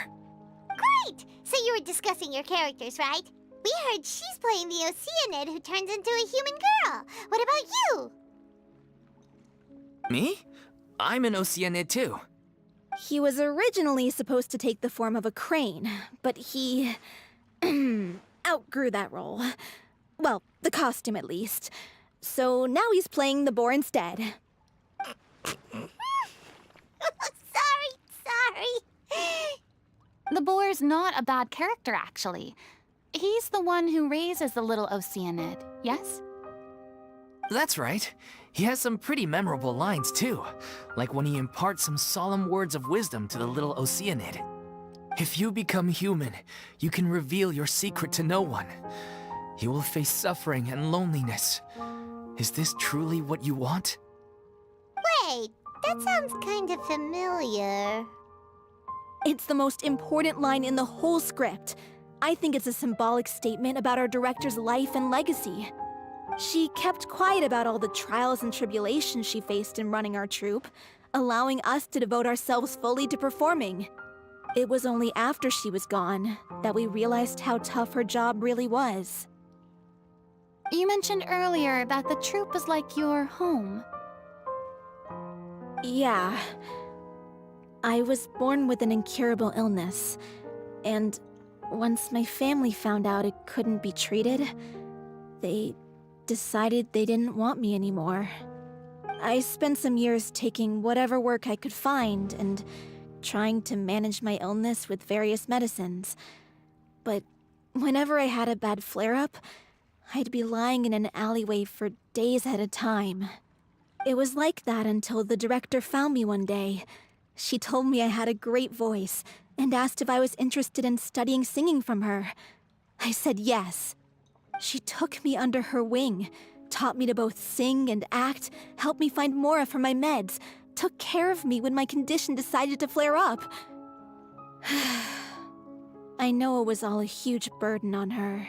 Great! So you were discussing your characters, right? We heard she's playing the Oceanid who turns into a human girl. What about you? Me? I'm an Oceanid too. He was originally supposed to take the form of a crane, but he outgrew that role. Well, the costume at least. So now he's playing the boar instead. Sorry. The boar's not a bad character, actually. He's the one who raises the little Oceanid, yes? That's right. He has some pretty memorable lines too, like when he imparts some solemn words of wisdom to the little Oceanid. If you become human, you can reveal your secret to no one. You will face suffering and loneliness. Is this truly what you want? Wait, that sounds kind of familiar. It's the most important line in the whole script. I think it's a symbolic statement about our director's life and legacy. She kept quiet about all the trials and tribulations she faced in running our troupe, allowing us to devote ourselves fully to performing. It was only after she was gone that we realized how tough her job really was. You mentioned earlier that the troupe is like your home. Yeah. I was born with an incurable illness, and once my family found out it couldn't be treated, they decided they didn't want me anymore. I spent some years taking whatever work I could find and trying to manage my illness with various medicines. But whenever I had a bad flare-up, I'd be lying in an alleyway for days at a time. It was like that until the director found me one day. She told me I had a great voice and asked if I was interested in studying singing from her. I said yes. She took me under her wing, taught me to both sing and act, helped me find Mora for my meds, took care of me when my condition decided to flare up. I know it was all a huge burden on her.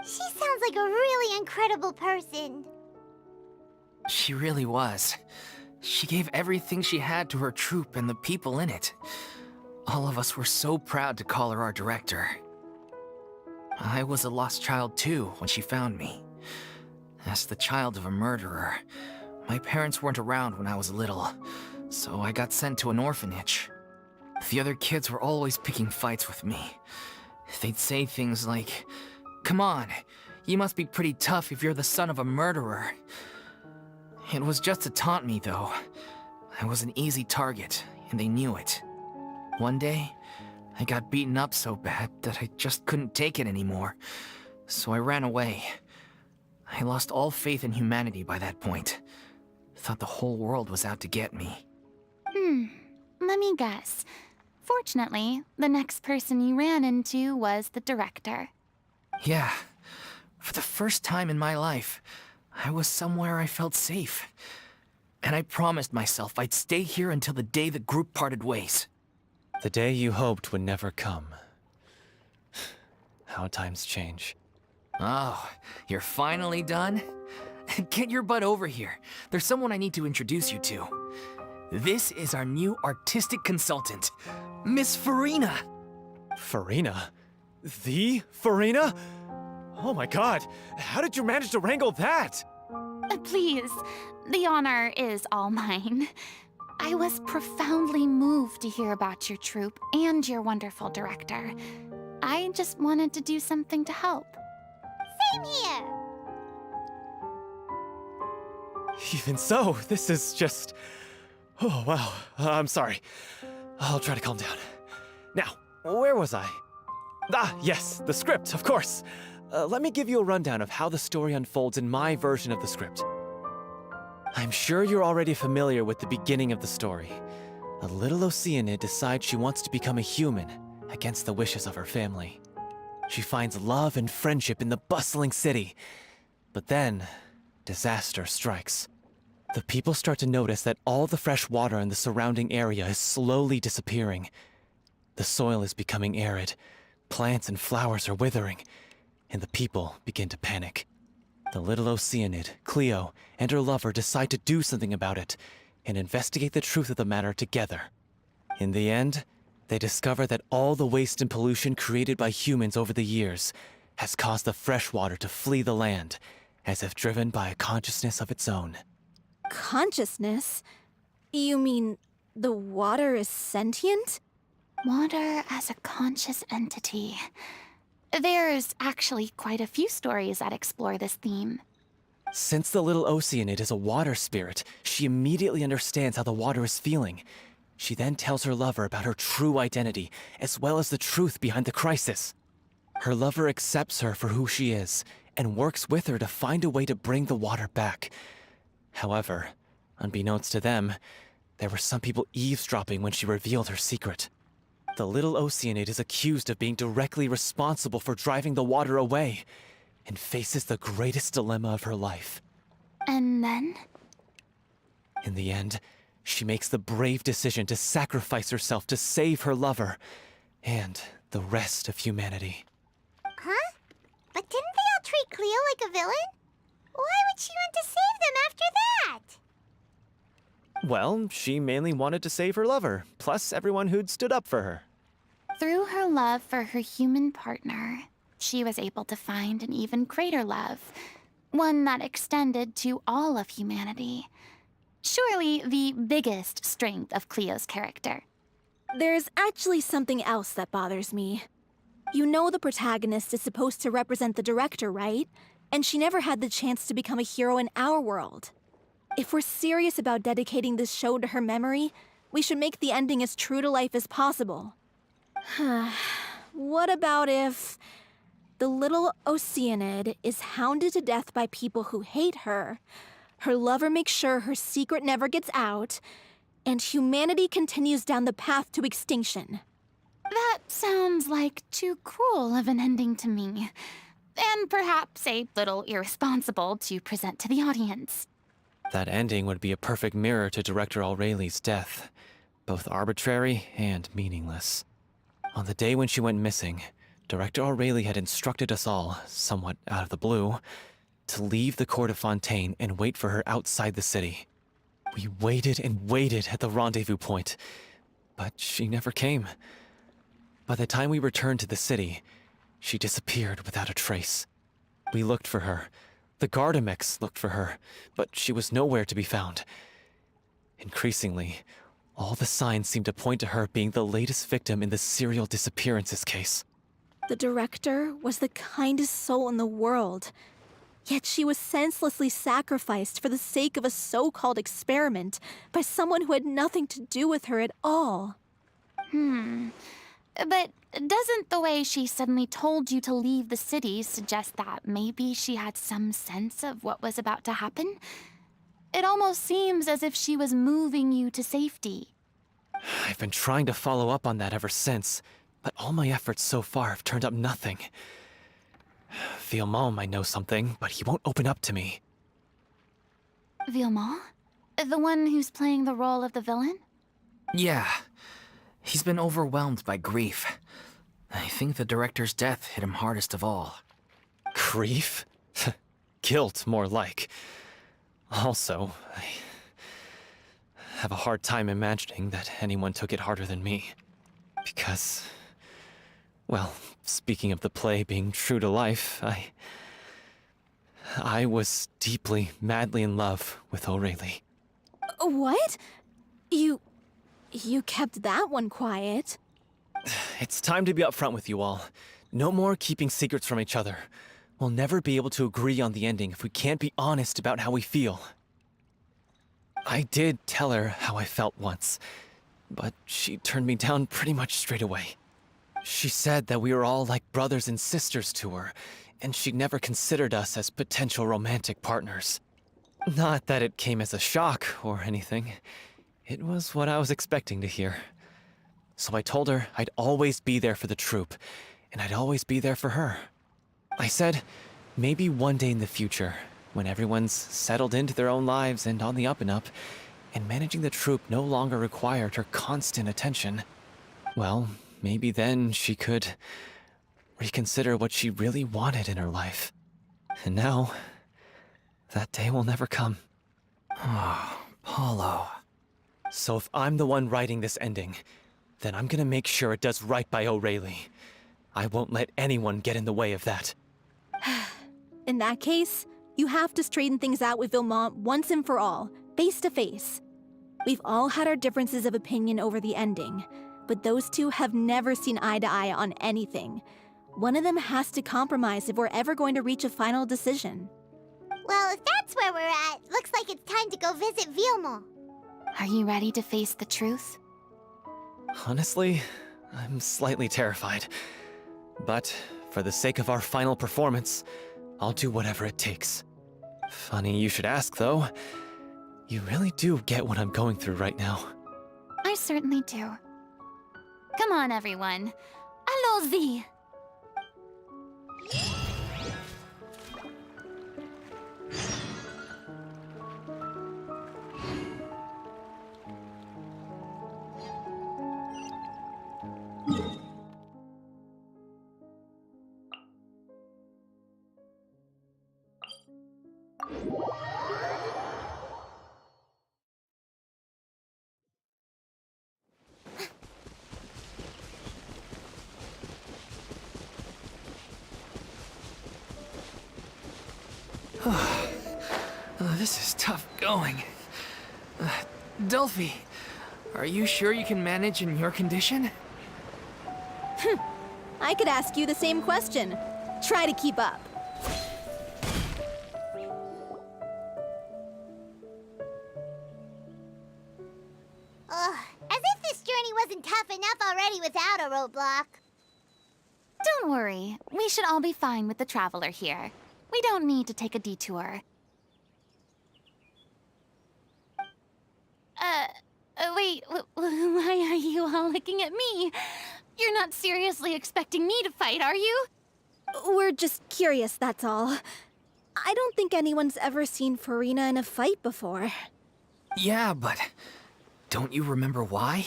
She sounds like a really incredible person. She really was. She gave everything she had to her troupe and the people in it. All of us were so proud to call her our director. I was a lost child too when she found me. As the child of a murderer, my parents weren't around when I was little, so I got sent to an orphanage. The other kids were always picking fights with me. They'd say things like, "Come on, you must be pretty tough if you're the son of a murderer." It was just to taunt me, though. I was an easy target, and they knew it. One day, I got beaten up so bad that I just couldn't take it anymore, so I ran away. I lost all faith in humanity by that point. Thought the whole world was out to get me. Let me guess. Fortunately, the next person you ran into was the director. Yeah. For the first time in my life, I was somewhere I felt safe. And I promised myself I'd stay here until the day the group parted ways. The day you hoped would never come. How times change. Oh, you're finally done? Get your butt over here. There's someone I need to introduce you to. This is our new artistic consultant, Miss Furina. Furina? The Furina? Oh my god, how did you manage to wrangle that? Please, the honor is all mine. I was profoundly moved to hear about your troupe and your wonderful director. I just wanted to do something to help. Same here. Even so, this is just... Oh, wow. I'm sorry. I'll try to calm down. Now, where was I? Ah, yes, the script, of course. Let me give you a rundown of how the story unfolds in my version of the script. I'm sure you're already familiar with the beginning of the story. A little Oceanid decides she wants to become a human against the wishes of her family. She finds love and friendship in the bustling city. But then, disaster strikes. The people start to notice that all the fresh water in the surrounding area is slowly disappearing. The soil is becoming arid, plants and flowers are withering, and the people begin to panic. The little Oceanid, Cleo, and her lover decide to do something about it and investigate the truth of the matter together. In the end, they discover that all the waste and pollution created by humans over the years has caused the fresh water to flee the land, as if driven by a consciousness of its own. Consciousness? You mean the water is sentient? Water as a conscious entity. There's actually quite a few stories that explore this theme. Since the little Oceanid is a water spirit, she immediately understands how the water is feeling. She then tells her lover about her true identity, as well as the truth behind the crisis. Her lover accepts her for who she is, and works with her to find a way to bring the water back. However, unbeknownst to them, there were some people eavesdropping when she revealed her secret. The little Oceanid is accused of being directly responsible for driving the water away, and faces the greatest dilemma of her life. And then? In the end, she makes the brave decision to sacrifice herself to save her lover, and the rest of humanity. Huh? But didn't they all treat Cleo like a villain? Why would she want to save them after that? Well, she mainly wanted to save her lover, plus everyone who'd stood up for her. Through her love for her human partner, she was able to find an even greater love, one that extended to all of humanity. Surely the biggest strength of Cleo's character. There's actually something else that bothers me. You know the protagonist is supposed to represent the director, right? And she never had the chance to become a hero in our world. If we're serious about dedicating this show to her memory, we should make the ending as true to life as possible. What about if the little Oceanid is hounded to death by people who hate her, her lover makes sure her secret never gets out, and humanity continues down the path to extinction? That sounds like too cruel of an ending to me, and perhaps a little irresponsible to present to the audience. That ending would be a perfect mirror to Director Aureli's death, both arbitrary and meaningless. On the day when she went missing, Director Aureli had instructed us all, somewhat out of the blue, to leave the court of Fontaine and wait for her outside the city. We waited and waited at the rendezvous point, but she never came. By the time we returned to the city, she disappeared without a trace. We looked for her. The Gardamex looked for her, but she was nowhere to be found. Increasingly, all the signs seemed to point to her being the latest victim in the serial disappearances case. The director was the kindest soul in the world, yet she was senselessly sacrificed for the sake of a so-called experiment by someone who had nothing to do with her at all. But doesn't the way she suddenly told you to leave the city suggest that maybe she had some sense of what was about to happen? It almost seems as if she was moving you to safety. I've been trying to follow up on that ever since, but all my efforts so far have turned up nothing. Villemont might know something, but he won't open up to me. Villemont? The one who's playing the role of the villain? Yeah. He's been overwhelmed by grief. I think the director's death hit him hardest of all. Grief? Guilt, more like. Also, I have a hard time imagining that anyone took it harder than me. Because, well, speaking of the play being true to life, I was deeply, madly in love with Aureli. What? You kept that one quiet. It's time to be upfront with you all. No more keeping secrets from each other. We'll never be able to agree on the ending if we can't be honest about how we feel. I did tell her how I felt once, but she turned me down pretty much straight away. She said that we were all like brothers and sisters to her, and she'd never considered us as potential romantic partners. Not that it came as a shock or anything. It was what I was expecting to hear. So I told her I'd always be there for the troupe, and I'd always be there for her. I said, maybe one day in the future, when everyone's settled into their own lives and on the up and up, and managing the troupe no longer required her constant attention, well, maybe then she could reconsider what she really wanted in her life. And now, that day will never come. Oh, Paulo. So if I'm the one writing this ending, then I'm gonna make sure it does right by O'Reilly. I won't let anyone get in the way of that. In that case, you have to straighten things out with Vilmont once and for all, face to face. We've all had our differences of opinion over the ending, but those two have never seen eye to eye on anything. One of them has to compromise if we're ever going to reach a final decision. Well, if that's where we're at, looks like it's time to go visit Vilmont. Are you ready to face the truth? Honestly, I'm slightly terrified. But for the sake of our final performance, I'll do whatever it takes. Funny you should ask, though. You really do get what I'm going through right now. I certainly do. Come on, everyone. Allons-y! This is tough going. Delphi, are you sure you can manage in your condition? I could ask you the same question. Try to keep up. Ugh, as if this journey wasn't tough enough already without a roadblock. Don't worry. We should all be fine with the traveler here. We don't need to take a detour. Wait, why are you all looking at me? You're not seriously expecting me to fight, are you? We're just curious, that's all. I don't think anyone's ever seen Furina in a fight before. Yeah, but don't you remember why?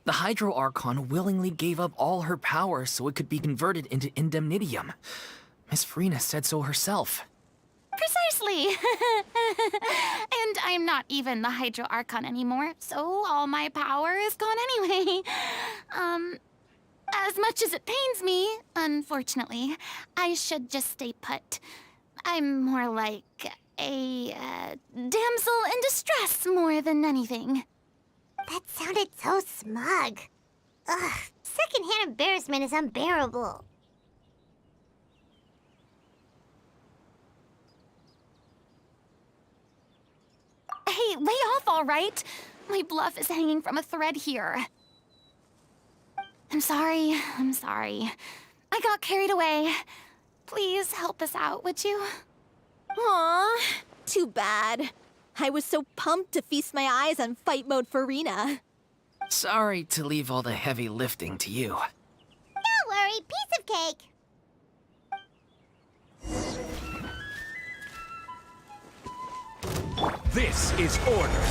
The Hydro Archon willingly gave up all her power so it could be converted into indemnitium. Miss Furina said so herself. Precisely! And I'm not even the Hydro Archon anymore, so all my power is gone anyway. As much as it pains me, unfortunately, I should just stay put. I'm more like a damsel in distress more than anything. That sounded so smug. Ugh, secondhand embarrassment is unbearable. Hey, lay off, all right? My bluff is hanging from a thread here. I'm sorry. I got carried away. Please help us out, would you? Aw, too bad. I was so pumped to feast my eyes on fight mode Furina. Sorry to leave all the heavy lifting to you. Don't worry, piece of cake. This is order.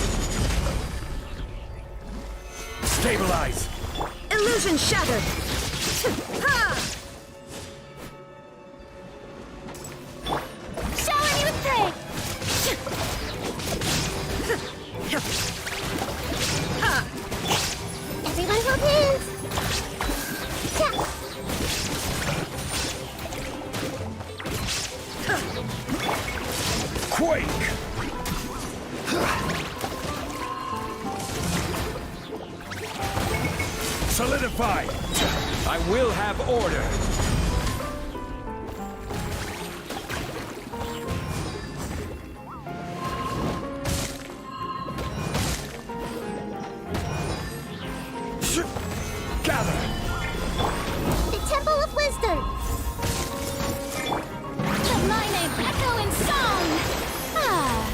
Stabilize. Illusion shattered! Shower me with praise! Everyone hold hands. Quake. Solidify. I will have order. Gather. The Temple of Wisdom. Let my name echo in song! Ah,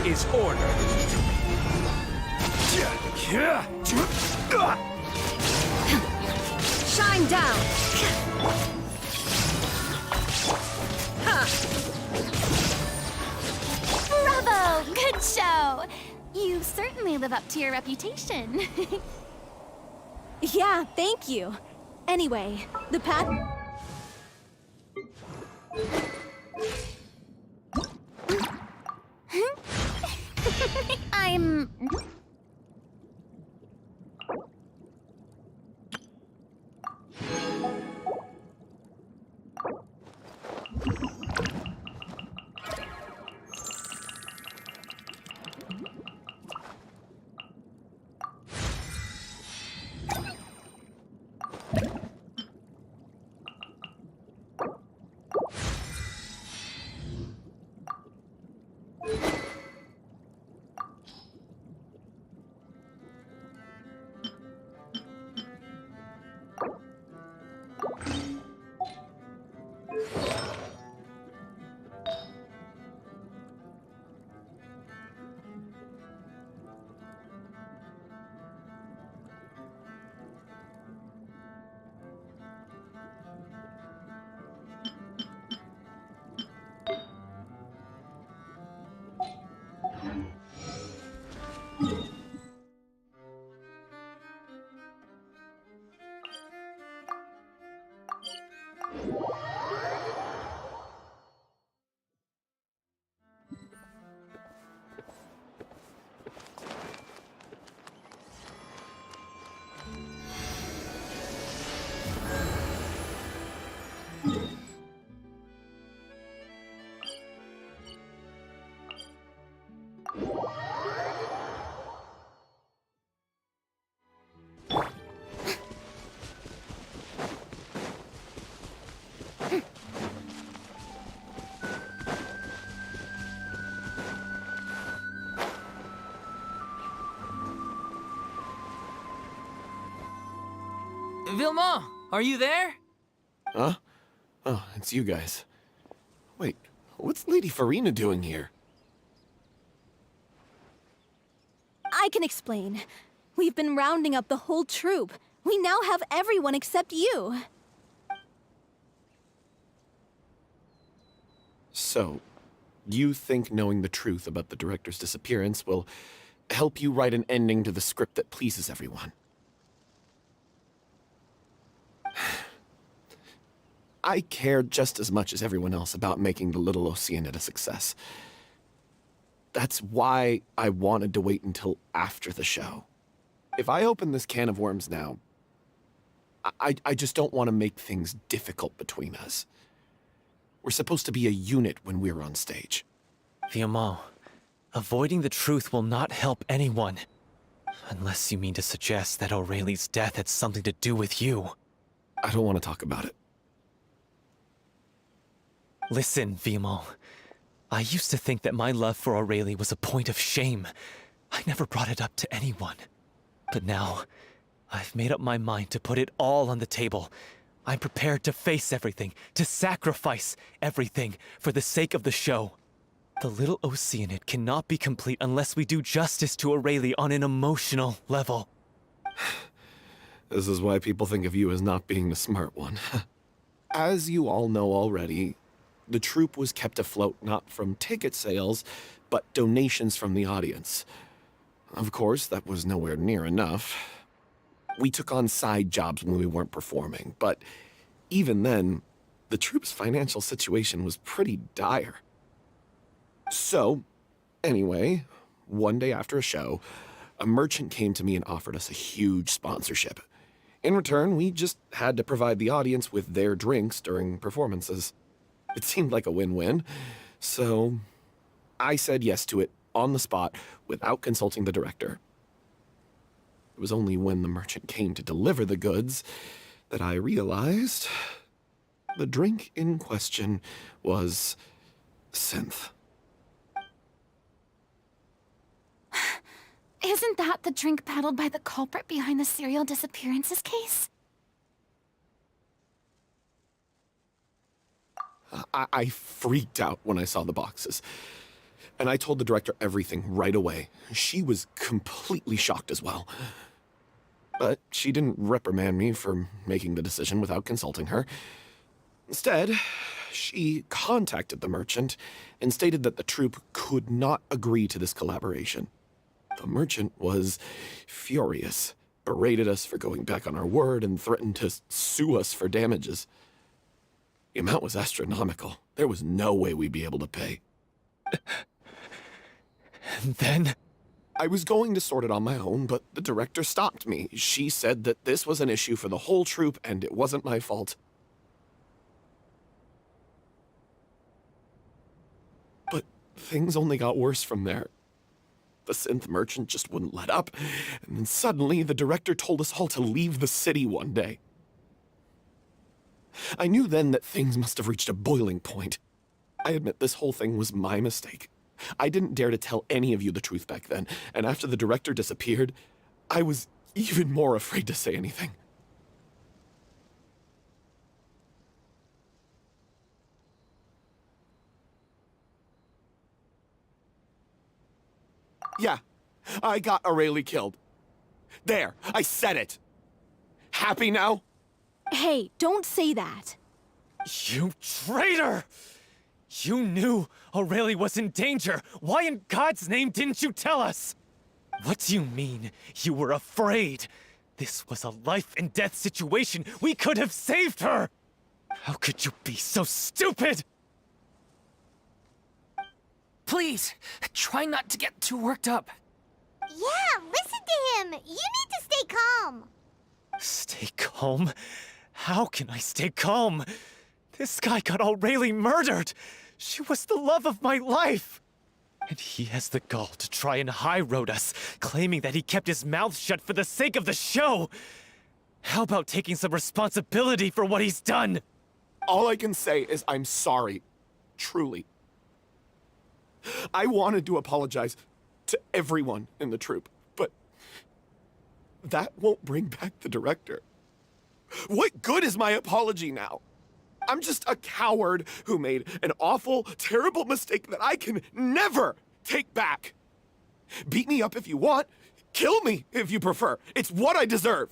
is order. Shine down! Bravo! Good show! You certainly live up to your reputation. Yeah, thank you. Anyway, the path. I'm... Vilma, are you there? Huh? Oh, it's you guys. Wait, what's Lady Furina doing here? I can explain. We've been rounding up the whole troupe. We now have everyone except you. So, you think knowing the truth about the director's disappearance will help you write an ending to the script that pleases everyone? I care just as much as everyone else about making the Little Oceanid a success. That's why I wanted to wait until after the show. If I open this can of worms now, I just don't want to make things difficult between us. We're supposed to be a unit when we're on stage. Vilma, avoiding the truth will not help anyone. Unless you mean to suggest that Aurelie's death had something to do with you. I don't want to talk about it. Listen, Vilma. I used to think that my love for Aurelie was a point of shame. I never brought it up to anyone. But now, I've made up my mind to put it all on the table. I'm prepared to face everything, to sacrifice everything for the sake of the show. The Little Oceanid cannot be complete unless we do justice to Aurelie on an emotional level. This is why people think of you as not being the smart one. As you all know already, the troupe was kept afloat not from ticket sales, but donations from the audience. Of course, that was nowhere near enough. We took on side jobs when we weren't performing, but even then, the troupe's financial situation was pretty dire. So, anyway, one day after a show, a merchant came to me and offered us a huge sponsorship. In return, we just had to provide the audience with their drinks during performances. It seemed like a win-win, so I said yes to it on the spot without consulting the director. It was only when the merchant came to deliver the goods that I realized the drink in question was synth. Isn't that the drink peddled by the culprit behind the serial disappearances case? I freaked out when I saw the boxes. And I told the director everything right away. She was completely shocked as well. But she didn't reprimand me for making the decision without consulting her. Instead, she contacted the merchant and stated that the troupe could not agree to this collaboration. The merchant was furious, berated us for going back on our word, and threatened to sue us for damages. The amount was astronomical. There was no way we'd be able to pay. And then? I was going to sort it on my own, but the director stopped me. She said that this was an issue for the whole troupe and it wasn't my fault. But things only got worse from there. The synth merchant just wouldn't let up, and then suddenly the director told us all to leave the city one day. I knew then that things must have reached a boiling point. I admit this whole thing was my mistake. I didn't dare to tell any of you the truth back then, and after the director disappeared, I was even more afraid to say anything. Yeah, I got Aurelie killed. There, I said it. Happy now? Hey, don't say that. You traitor! You knew Aurelie was in danger. Why in God's name didn't you tell us? What do you mean, you were afraid? This was a life and death situation. We could have saved her! How could you be so stupid? Please, try not to get too worked up. Yeah, listen to him. You need to stay calm. Stay calm? How can I stay calm? This guy got Aurelie murdered. She was the love of my life. And he has the gall to try and high-road us, claiming that he kept his mouth shut for the sake of the show. How about taking some responsibility for what he's done? All I can say is I'm sorry. Truly. I wanted to apologize to everyone in the troupe, but that won't bring back the director. What good is my apology now? I'm just a coward who made an awful, terrible mistake that I can never take back. Beat me up if you want. Kill me if you prefer. It's what I deserve.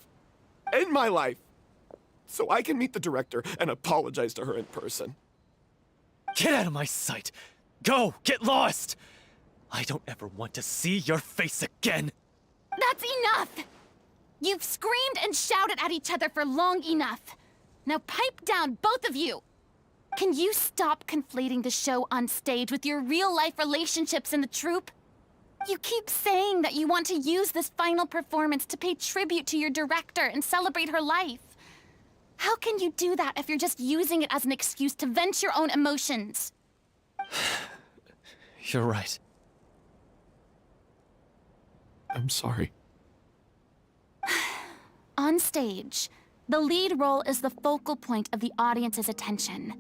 End my life. So I can meet the director and apologize to her in person. Get out of my sight. Go, get lost. I don't ever want to see your face again. That's enough! You've screamed and shouted at each other for long enough. Now pipe down, both of you! Can you stop conflating the show on stage with your real-life relationships in the troupe? You keep saying that you want to use this final performance to pay tribute to your director and celebrate her life. How can you do that if you're just using it as an excuse to vent your own emotions? You're right. I'm sorry. On stage, the lead role is the focal point of the audience's attention.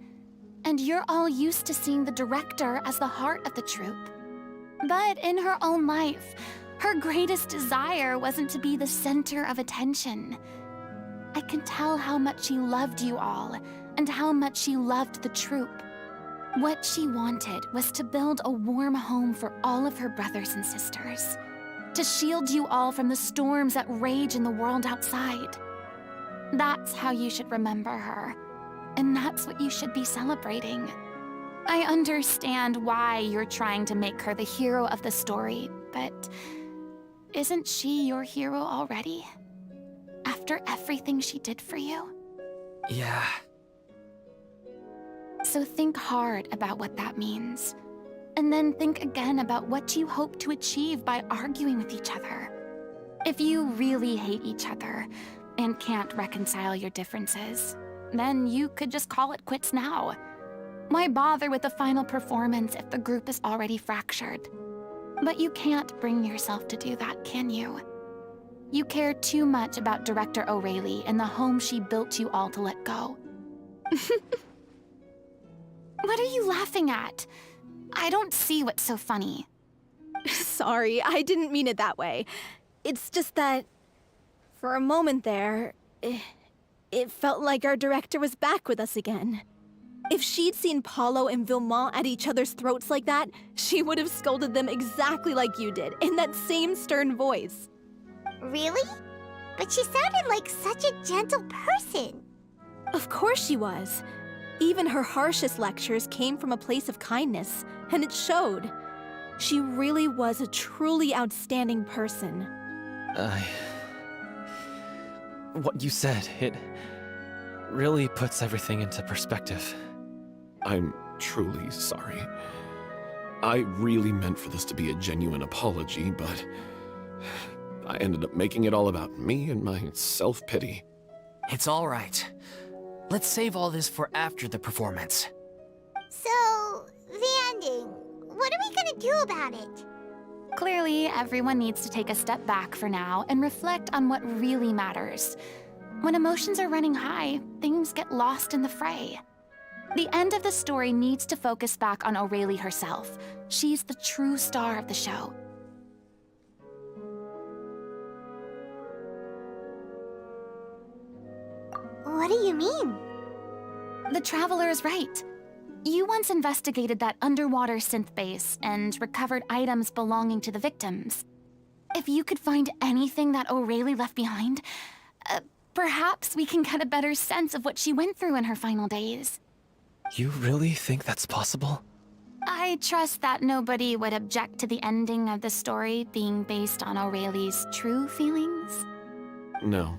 And you're all used to seeing the director as the heart of the troupe. But in her own life, her greatest desire wasn't to be the center of attention. I can tell how much she loved you all, and how much she loved the troupe. What she wanted was to build a warm home for all of her brothers and sisters. To shield you all from the storms that rage in the world outside. That's how you should remember her. And that's what you should be celebrating. I understand why you're trying to make her the hero of the story, but isn't she your hero already? After everything she did for you? Yeah. So think hard about what that means. And then think again about what you hope to achieve by arguing with each other. If you really hate each other and can't reconcile your differences, then you could just call it quits now. Why bother with the final performance if the group is already fractured? But you can't bring yourself to do that, can you? You care too much about Director Aurelie and the home she built you all to let go. What are you laughing at? I don't see what's so funny. Sorry, I didn't mean it that way. It's just that, for a moment there, it felt like our director was back with us again. If she'd seen Paulo and Villemont at each other's throats like that, she would have scolded them exactly like you did, in that same stern voice. Really? But she sounded like such a gentle person. Of course she was. Even her harshest lectures came from a place of kindness, and it showed. She really was a truly outstanding person. What you said, it really puts everything into perspective. I'm truly sorry. I really meant for this to be a genuine apology, but I ended up making it all about me and my self-pity. It's all right. Let's save all this for after the performance. So, the ending. What are we gonna do about it? Clearly, everyone needs to take a step back for now and reflect on what really matters. When emotions are running high, things get lost in the fray. The end of the story needs to focus back on Aurelie herself. She's the true star of the show. What do you mean? The Traveler is right. You once investigated that underwater synth base and recovered items belonging to the victims. If you could find anything that Aurelie left behind, perhaps we can get a better sense of what she went through in her final days. You really think that's possible? I trust that nobody would object to the ending of the story being based on Aurelie's true feelings. No.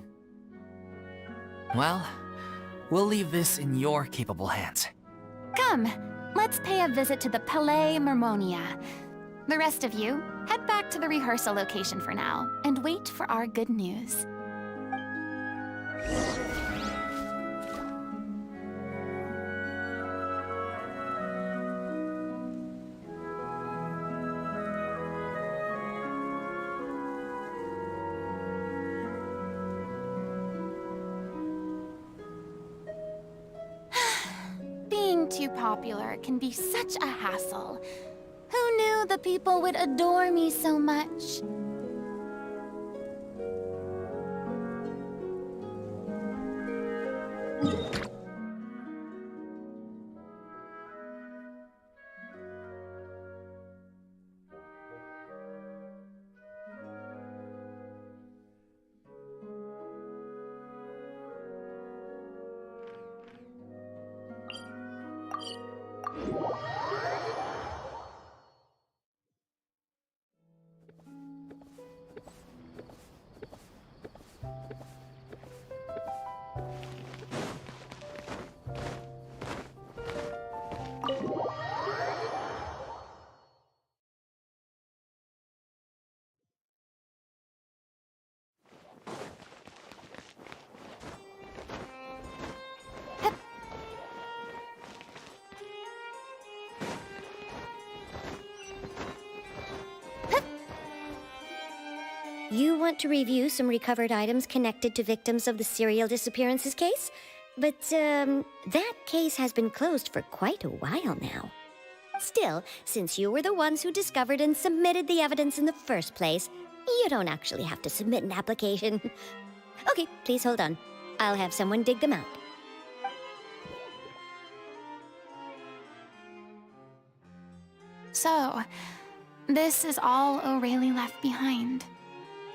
Well, we'll leave this in your capable hands. Come, let's pay a visit to the Palais Mermonia. The rest of you, head back to the rehearsal location for now, and wait for our good news. Being too popular can be such a hassle. Who knew the people would adore me so much? You want to review some recovered items connected to victims of the serial disappearances case? But, that case has been closed for quite a while now. Still, since you were the ones who discovered and submitted the evidence in the first place, you don't actually have to submit an application. Okay, please hold on. I'll have someone dig them out. So, this is all Aurelie left behind.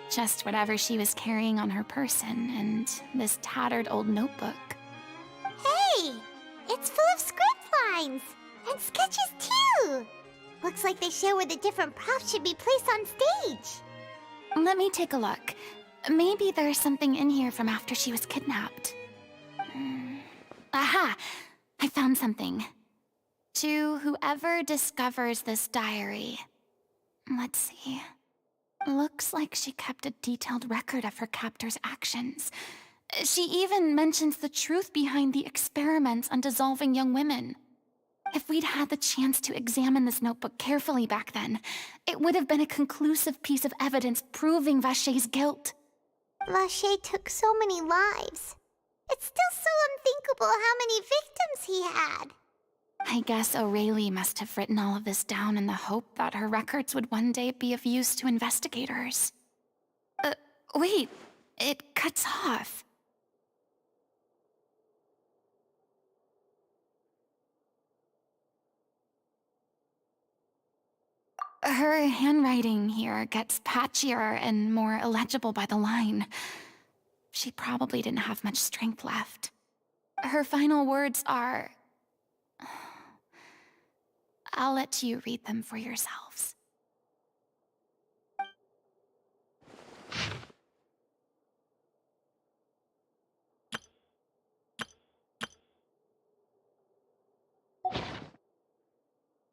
Just whatever she was carrying on her person and this tattered old notebook. Hey! It's full of script lines! And sketches too! Looks like they show where the different props should be placed on stage. Let me take a look. Maybe there's something in here from after she was kidnapped. Aha! I found something. To whoever discovers this diary. Let's see. Looks like she kept a detailed record of her captor's actions. She even mentions the truth behind the experiments on dissolving young women. If we'd had the chance to examine this notebook carefully back then, it would have been a conclusive piece of evidence proving Vacher's guilt. Vacher took so many lives. It's still so unthinkable how many victims he had. I guess Aurelie must have written all of this down in the hope that her records would one day be of use to investigators. Wait, it cuts off. Her handwriting here gets patchier and more illegible by the line. She probably didn't have much strength left. Her final words are... I'll let you read them for yourselves.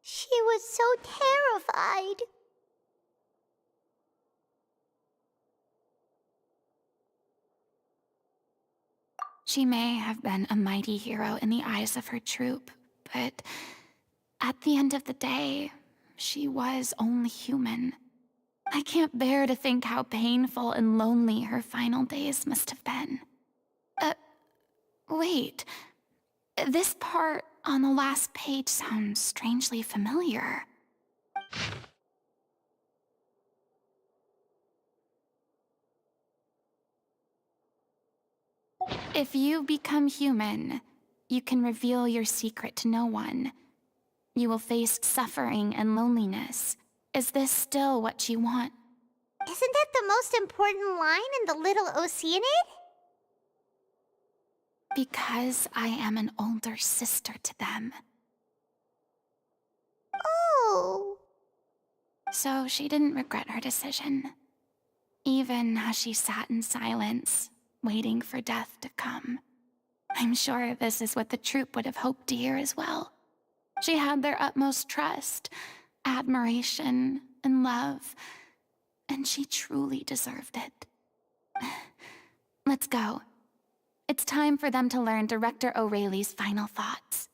She was so terrified. She may have been a mighty hero in the eyes of her troop, but at the end of the day, she was only human. I can't bear to think how painful and lonely her final days must have been. Wait. This part on the last page sounds strangely familiar. If you become human, you can reveal your secret to no one. You will face suffering and loneliness. Is this still what you want? Isn't that the most important line in the Little Oceanid? Because I am an older sister to them. Oh. So she didn't regret her decision. Even as she sat in silence, waiting for death to come. I'm sure this is what the troupe would have hoped to hear as well. She had their utmost trust, admiration, and love, and she truly deserved it. Let's go. It's time for them to learn Director O'Reilly's final thoughts.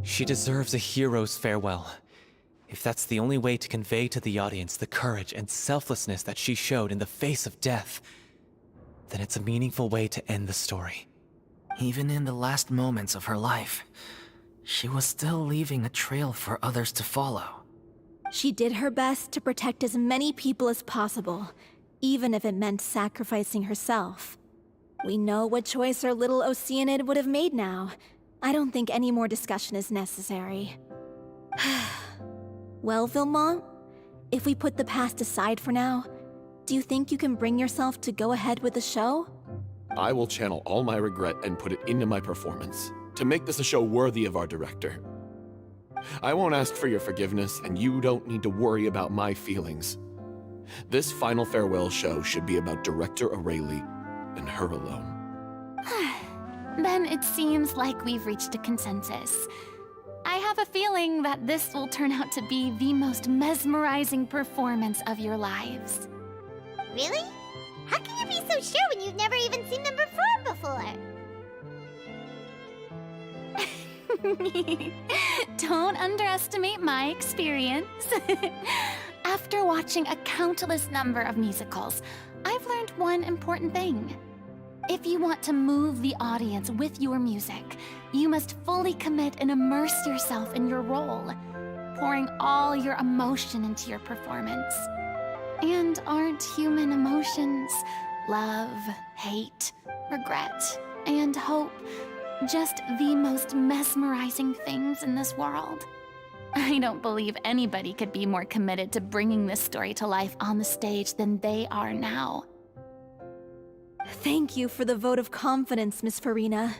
She deserves a hero's farewell. If that's the only way to convey to the audience the courage and selflessness that she showed in the face of death, then it's a meaningful way to end the story. Even in the last moments of her life, she was still leaving a trail for others to follow. She did her best to protect as many people as possible, even if it meant sacrificing herself. We know what choice our little Oceanid would have made now. I don't think any more discussion is necessary. Well, Vilmont, if we put the past aside for now, do you think you can bring yourself to go ahead with the show? I will channel all my regret and put it into my performance, to make this a show worthy of our director. I won't ask for your forgiveness, and you don't need to worry about my feelings. This final farewell show should be about Director O'Reilly and her alone. Then it seems like we've reached a consensus. I have a feeling that this will turn out to be the most mesmerizing performance of your lives. Really? How can you be so sure when you've never even seen them perform before? Don't underestimate my experience. After watching a countless number of musicals, I've learned one important thing. If you want to move the audience with your music, you must fully commit and immerse yourself in your role. pouring all your emotion into your performance. And aren't human emotions love, hate, regret, and hope just the most mesmerizing things in this world? I don't believe anybody could be more committed to bringing this story to life on the stage than they are now. Thank you for the vote of confidence, Miss Furina.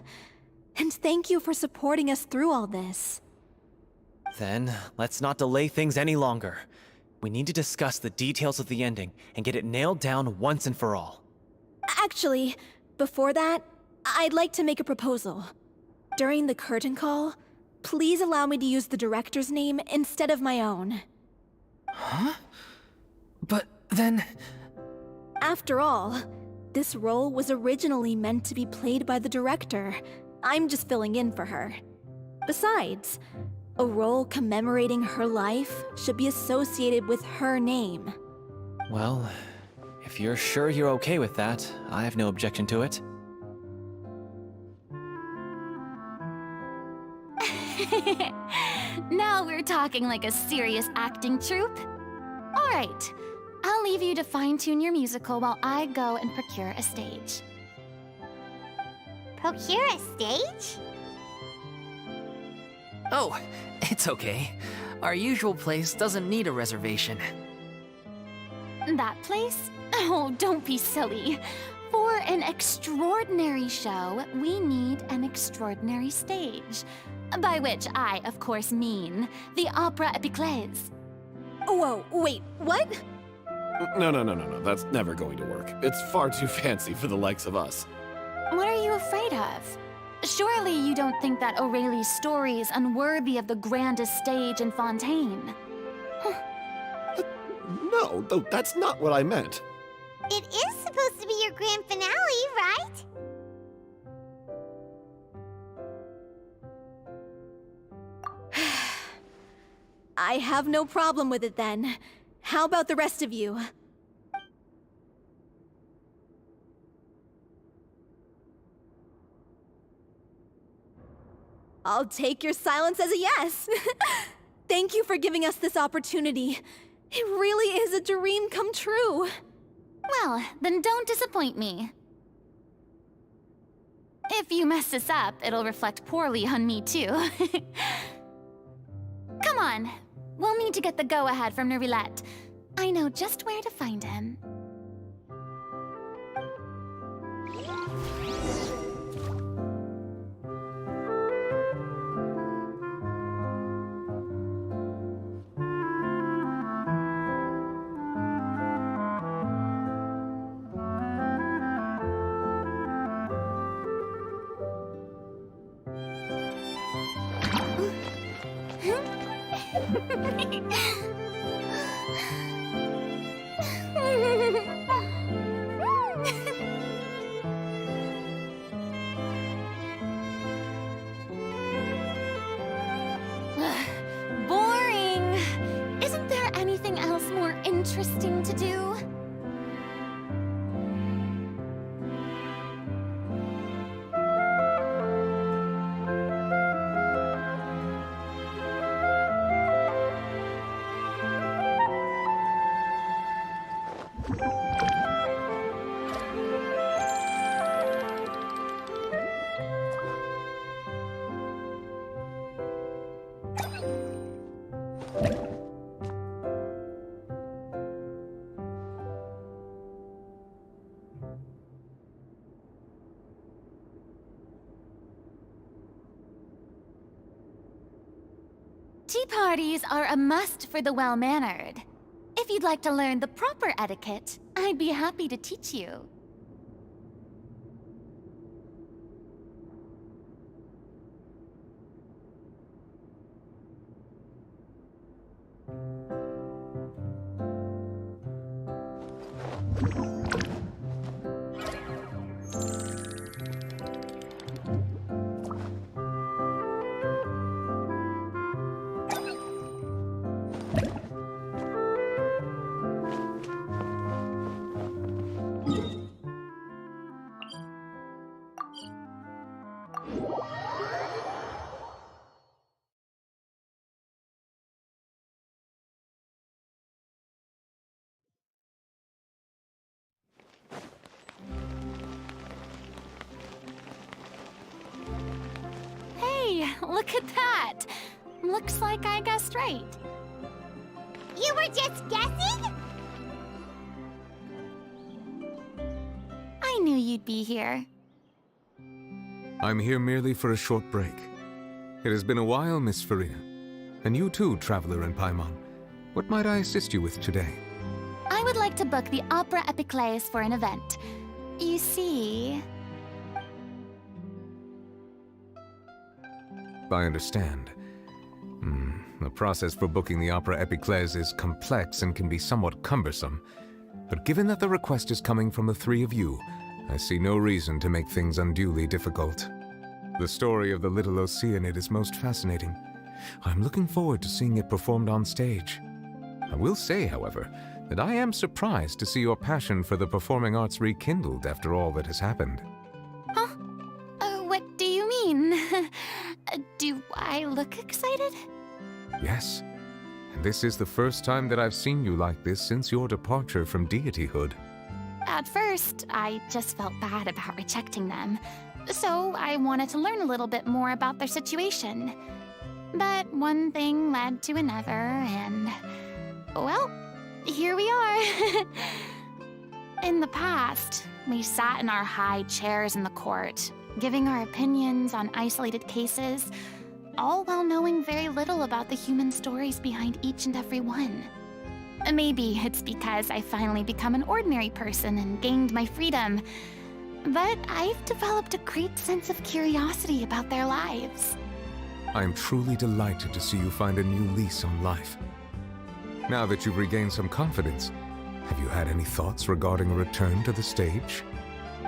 And thank you for supporting us through all this. Then, let's not delay things any longer. We need to discuss the details of the ending and get it nailed down once and for all. Actually, before that, I'd like to make a proposal. During the curtain call, please allow me to use the director's name instead of my own. Huh? But then... After all, this role was originally meant to be played by the director. I'm just filling in for her. Besides, a role commemorating her life should be associated with her name. Well, if you're sure you're okay with that, I have no objection to it. Now we're talking like a serious acting troupe. All right, I'll leave you to fine-tune your musical while I go and procure a stage. Procure a stage? Oh, it's okay. Our usual place doesn't need a reservation. That place? Oh, don't be silly. For an extraordinary show, we need an extraordinary stage. By which I, of course, mean the Opera Epiclese. Whoa, wait, what? No. That's never going to work. It's far too fancy for the likes of us. What are you afraid of? Surely you don't think that Aurelie's story is unworthy of the grandest stage in Fontaine. No, that's not what I meant. It is supposed to be your grand finale, right? I have no problem with it then. How about the rest of you? I'll take your silence as a yes. Thank you for giving us this opportunity. It really is a dream come true. Well, then don't disappoint me. If you mess this up, it'll reflect poorly on me too. Come on, we'll need to get the go-ahead from Nervilette. I know just where to find him. Boring! Isn't there anything else more interesting to do? Tea parties are a must for the well-mannered. If you'd like to learn the proper etiquette, I'd be happy to teach you. look at that! Looks like I guessed right. You were just guessing? I knew you'd be here. I'm here merely for a short break. It has been a while, Miss Furina. And you too, Traveler in Paimon. What might I assist you with today? I would like to book the Opera Epiclese for an event. You see... I understand. The process for booking the Opera Epiclese is complex and can be somewhat cumbersome. But given that the request is coming from the three of you, I see no reason to make things unduly difficult. The story of the little Oceanid is most fascinating. I'm looking forward to seeing it performed on stage. I will say, however, that I am surprised to see your passion for the performing arts rekindled after all that has happened. Huh? What do you mean? Do I look excited? Yes. And this is the first time that I've seen you like this since your departure from deityhood. At first, I just felt bad about rejecting them. So I wanted to learn a little bit more about their situation. But one thing led to another, and... well, here we are. In the past, we sat in our high chairs in the court, giving our opinions on isolated cases, all while knowing very little about the human stories behind each and every one. Maybe it's because I finally become an ordinary person and gained my freedom, but I've developed a great sense of curiosity about their lives. I am truly delighted to see you find a new lease on life. Now that you've regained some confidence, have you had any thoughts regarding a return to the stage?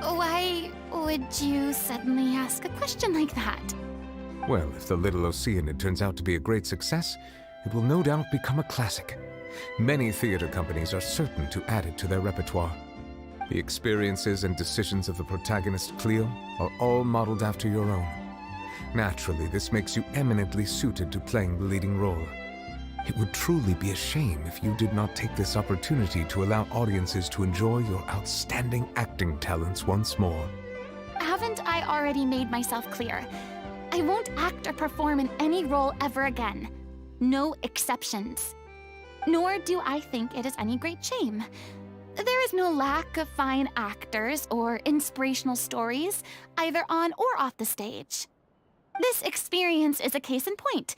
Why would you suddenly ask a question like that? Well, if the Little Oceanid turns out to be a great success, it will no doubt become a classic. Many theater companies are certain to add it to their repertoire. The experiences and decisions of the protagonist, Cleo, are all modeled after your own. Naturally, this makes you eminently suited to playing the leading role. It would truly be a shame if you did not take this opportunity to allow audiences to enjoy your outstanding acting talents once more. Haven't I already made myself clear? I won't act or perform in any role ever again. No exceptions. Nor do I think it is any great shame. There is no lack of fine actors or inspirational stories, either on or off the stage. This experience is a case in point.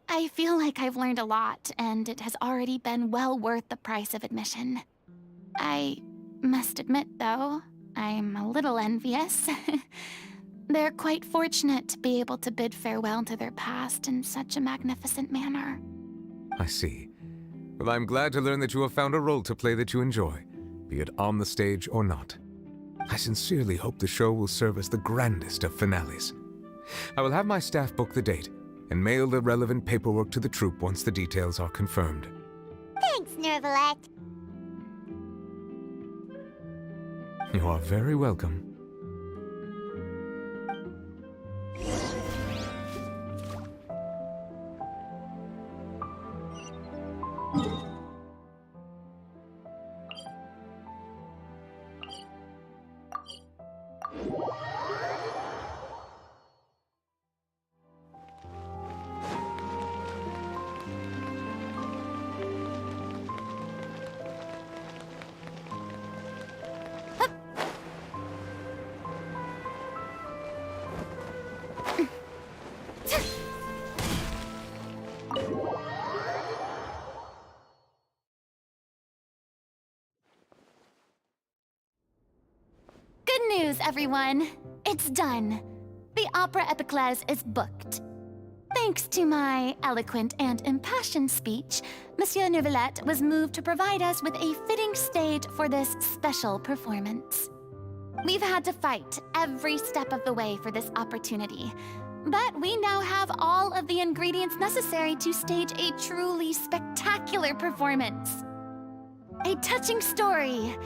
I feel like I've learned a lot, and it has already been well worth the price of admission. I must admit, though, I'm a little envious. They're quite fortunate to be able to bid farewell to their past in such a magnificent manner. I see. Well, I'm glad to learn that you have found a role to play that you enjoy, be it on the stage or not. I sincerely hope the show will serve as the grandest of finales. I will have my staff book the date and mail the relevant paperwork to the troupe once the details are confirmed. Thanks, Nervalette. You are very welcome. Good news, everyone. It's done. The Opera Epiclese is booked. Thanks to my eloquent and impassioned speech, Monsieur Neuvillette was moved to provide us with a fitting stage for this special performance. We've had to fight every step of the way for this opportunity, but we now have all of the ingredients necessary to stage a truly spectacular performance. A touching story,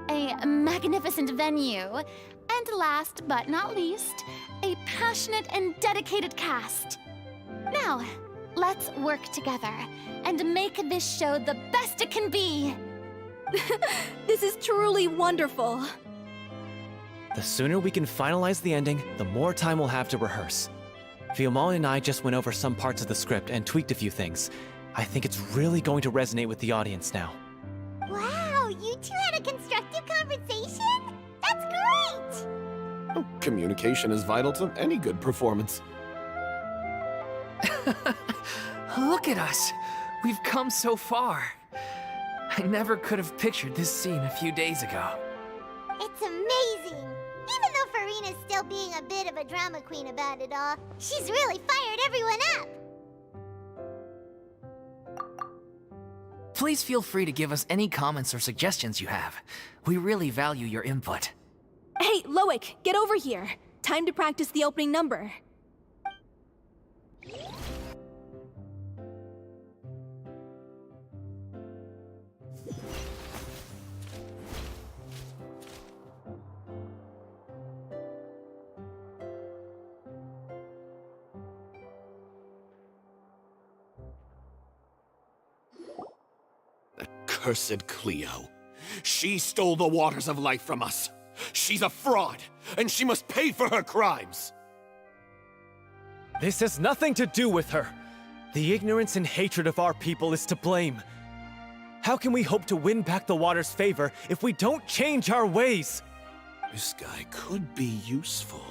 a magnificent venue, and last but not least, a passionate and dedicated cast. Now, let's work together and make this show the best it can be. This is truly wonderful. The sooner we can finalize the ending, the more time we'll have to rehearse. Fiamma and I just went over some parts of the script and tweaked a few things. I think it's really going to resonate with the audience now. Wow, you two had a constructive conversation? That's great! Oh, communication is vital to any good performance. Look at us! We've come so far. I never could have pictured this scene a few days ago. It's amazing! Even though Furina's still being a bit of a drama queen about it all, she's really fired everyone up! Please feel free to give us any comments or suggestions you have. We really value your input. Hey, Loic, get over here. Time to practice the opening number. Cursed Cleo. She stole the waters of life from us. She's a fraud, and she must pay for her crimes. This has nothing to do with her. The ignorance and hatred of our people is to blame. How can we hope to win back the water's favor if we don't change our ways? This guy could be useful.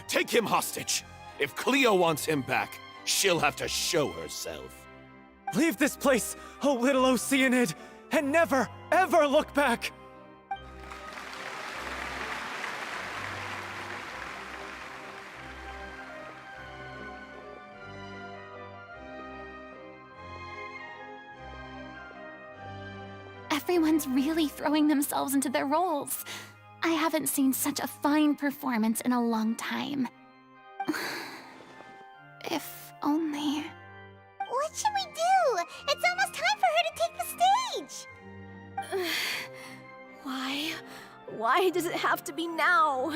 Take him hostage. If Cleo wants him back, she'll have to show herself. Leave this place, oh little Oceanid, and never, ever look back! Everyone's really throwing themselves into their roles. I haven't seen such a fine performance in a long time. If only... What should we do? It's almost time for her to take the stage! Why? Why does it have to be now?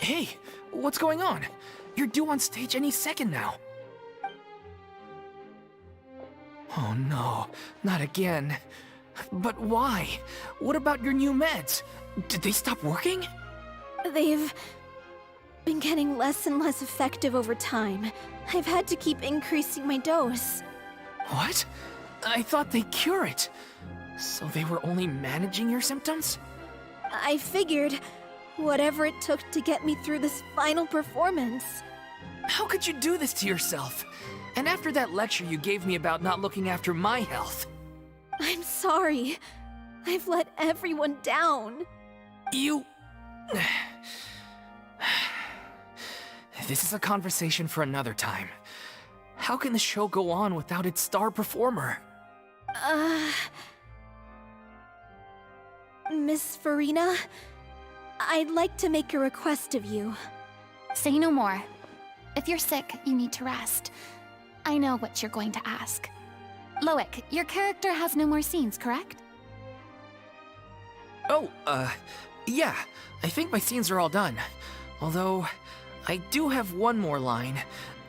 Hey, what's going on? You're due on stage any second now. Oh no, not again. But why? What about your new meds? Did they stop working? They've been getting less and less effective over time. I've had to keep increasing my dose. What? I thought they cure it. So they were only managing your symptoms? I figured whatever it took to get me through this final performance. How could you do this to yourself? And after that lecture you gave me about not looking after my health. I'm sorry. I've let everyone down. You... This is a conversation for another time. How can the show go on without its star performer? Miss Furina, I'd like to make a request of you. Say no more. If you're sick, you need to rest. I know what you're going to ask. Loic, your character has no more scenes, correct? Oh, yeah. I think my scenes are all done. Although, I do have one more line.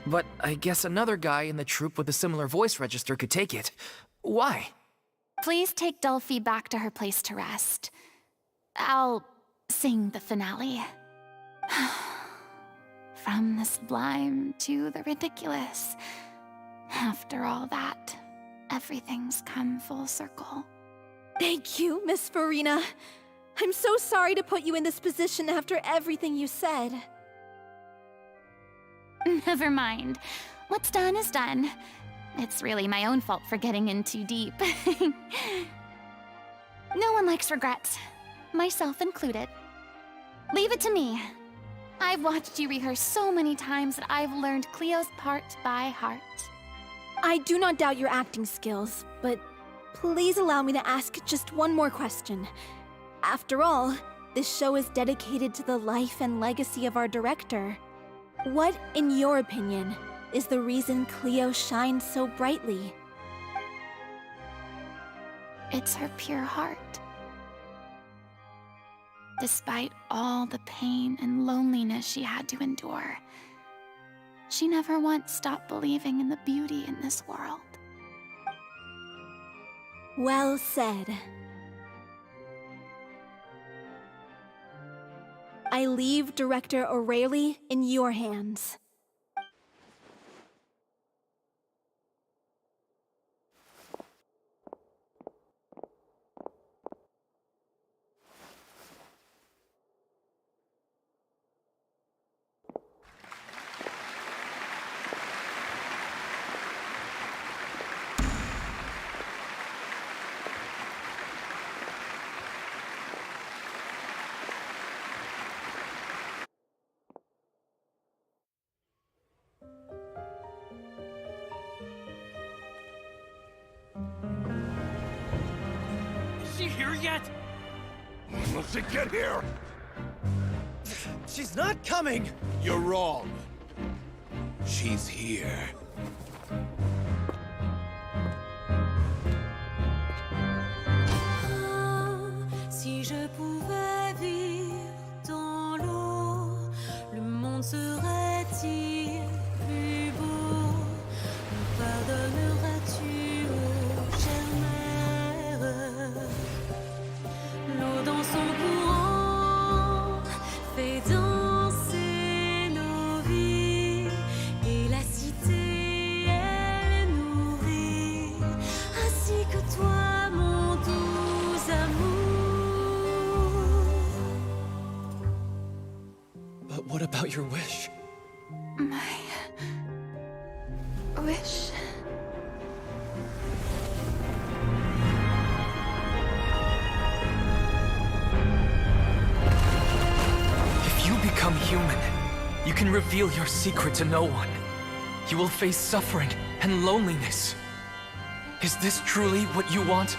But I guess another guy in the troupe with a similar voice register could take it. Why? Please take Delphi back to her place to rest. I'll sing the finale. From the sublime to the ridiculous. After all that, everything's come full circle. Thank you, Miss Furina. I'm so sorry to put you in this position after everything you said. Never mind. What's done is done. It's really my own fault for getting in too deep. No one likes regrets, myself included. Leave it to me. I've watched you rehearse so many times that I've learned Cleo's part by heart. I do not doubt your acting skills, but please allow me to ask just one more question. After all, this show is dedicated to the life and legacy of our director. What, in your opinion, is the reason Cleo shines so brightly? It's her pure heart. Despite all the pain and loneliness she had to endure, she never once stopped believing in the beauty in this world. Well said. I leave Director O'Reilly in your hands. yet? Let's get here! She's not coming! You're wrong. She's here. Si je pouvais vivre dans l'eau, le monde serait-il plus beau? Me pardonneras-tu, ô chère mère? L'eau dans son courant fait danser nos vies, et la cité elle nourrit, ainsi que toi, mon doux amour. But what about your wish? My wish. If you become human, you can reveal your secret to no one. You will face suffering and loneliness. Is this truly what you want?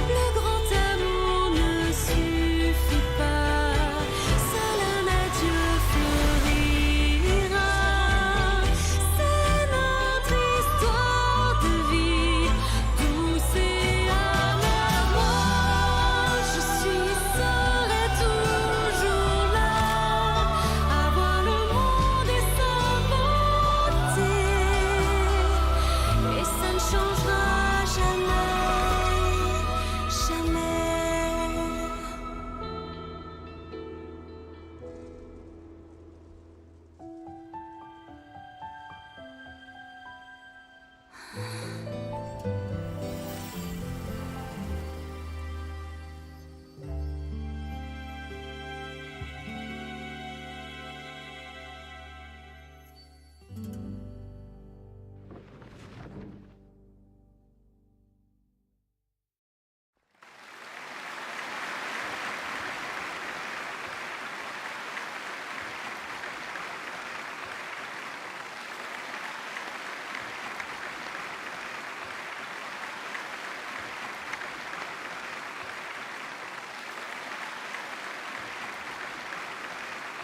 Le grand amour ne suffit pas, seul un adieu fleurira. C'est notre histoire de vie, douce et amère. Moi, je serai toujours là, à voir le monde et s'inventer, et ça ne changera jamais, jamais.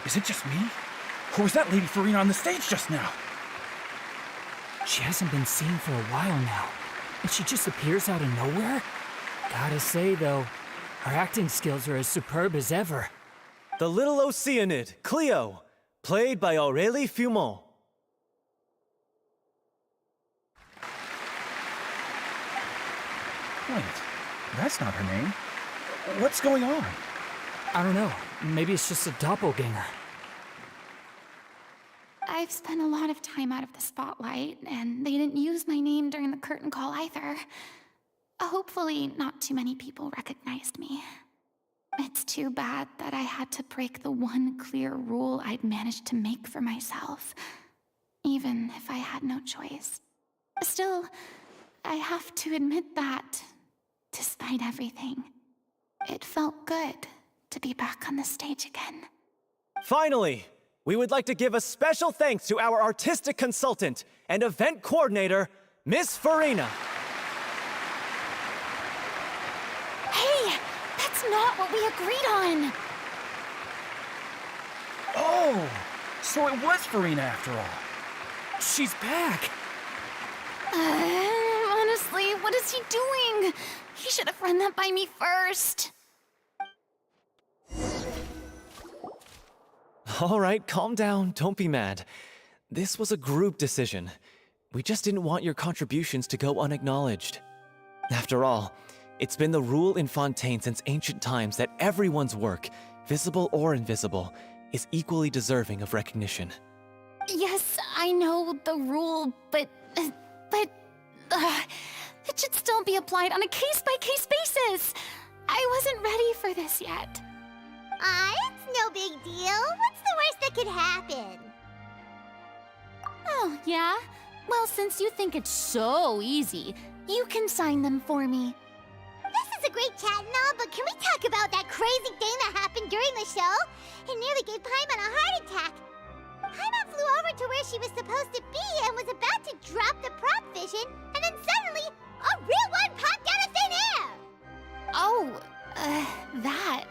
Is it just me? Or was that Lady Furina on the stage just now? She hasn't been seen for a while now, and she just appears out of nowhere? Gotta say, though, her acting skills are as superb as ever. The little Oceanid, Cleo, played by Aurélie Fumont. Wait, that's not her name. What's going on? I don't know, maybe it's just a doppelganger. I've spent a lot of time out of the spotlight, and they didn't use my name during the curtain call either. Hopefully, not too many people recognized me. It's too bad that I had to break the one clear rule I'd managed to make for myself, even if I had no choice. Still, I have to admit that, despite everything, it felt good to be back on the stage again. Finally, we would like to give a special thanks to our artistic consultant and event coordinator, Miss Furina. Hey, that's not what we agreed on! Oh, so it was Furina after all. She's back! Honestly, what is he doing? He should have run that by me first. All right, calm down, don't be mad. This was a group decision. We just didn't want your contributions to go unacknowledged. After all, it's been the rule in Fontaine since ancient times that everyone's work, visible or invisible, is equally deserving of recognition. Yes, I know the rule, but it should still be applied on a case-by-case basis. I wasn't ready for this yet. It's no big deal. What's the worst that could happen? Oh, yeah? Well, since you think it's so easy, you can sign them for me. This is a great chat and all, but can we talk about that crazy thing that happened during the show? It nearly gave Paimon a heart attack. Paimon flew over over to where she was supposed to be and was about to drop the prop vision, and then suddenly, a real one popped out of thin air! Oh, that.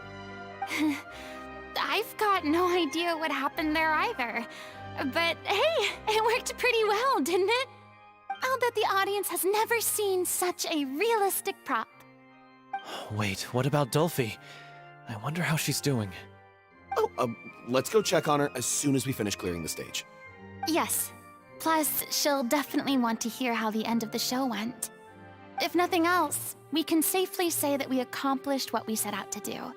I've got no idea what happened there either. But hey, it worked pretty well, didn't it? I'll bet the audience has never seen such a realistic prop. Wait, what about Dolphy? I wonder how she's doing. Oh, let's go check on her as soon as we finish clearing the stage. Yes. Plus, she'll definitely want to hear how the end of the show went. If nothing else, we can safely say that we accomplished what we set out to do.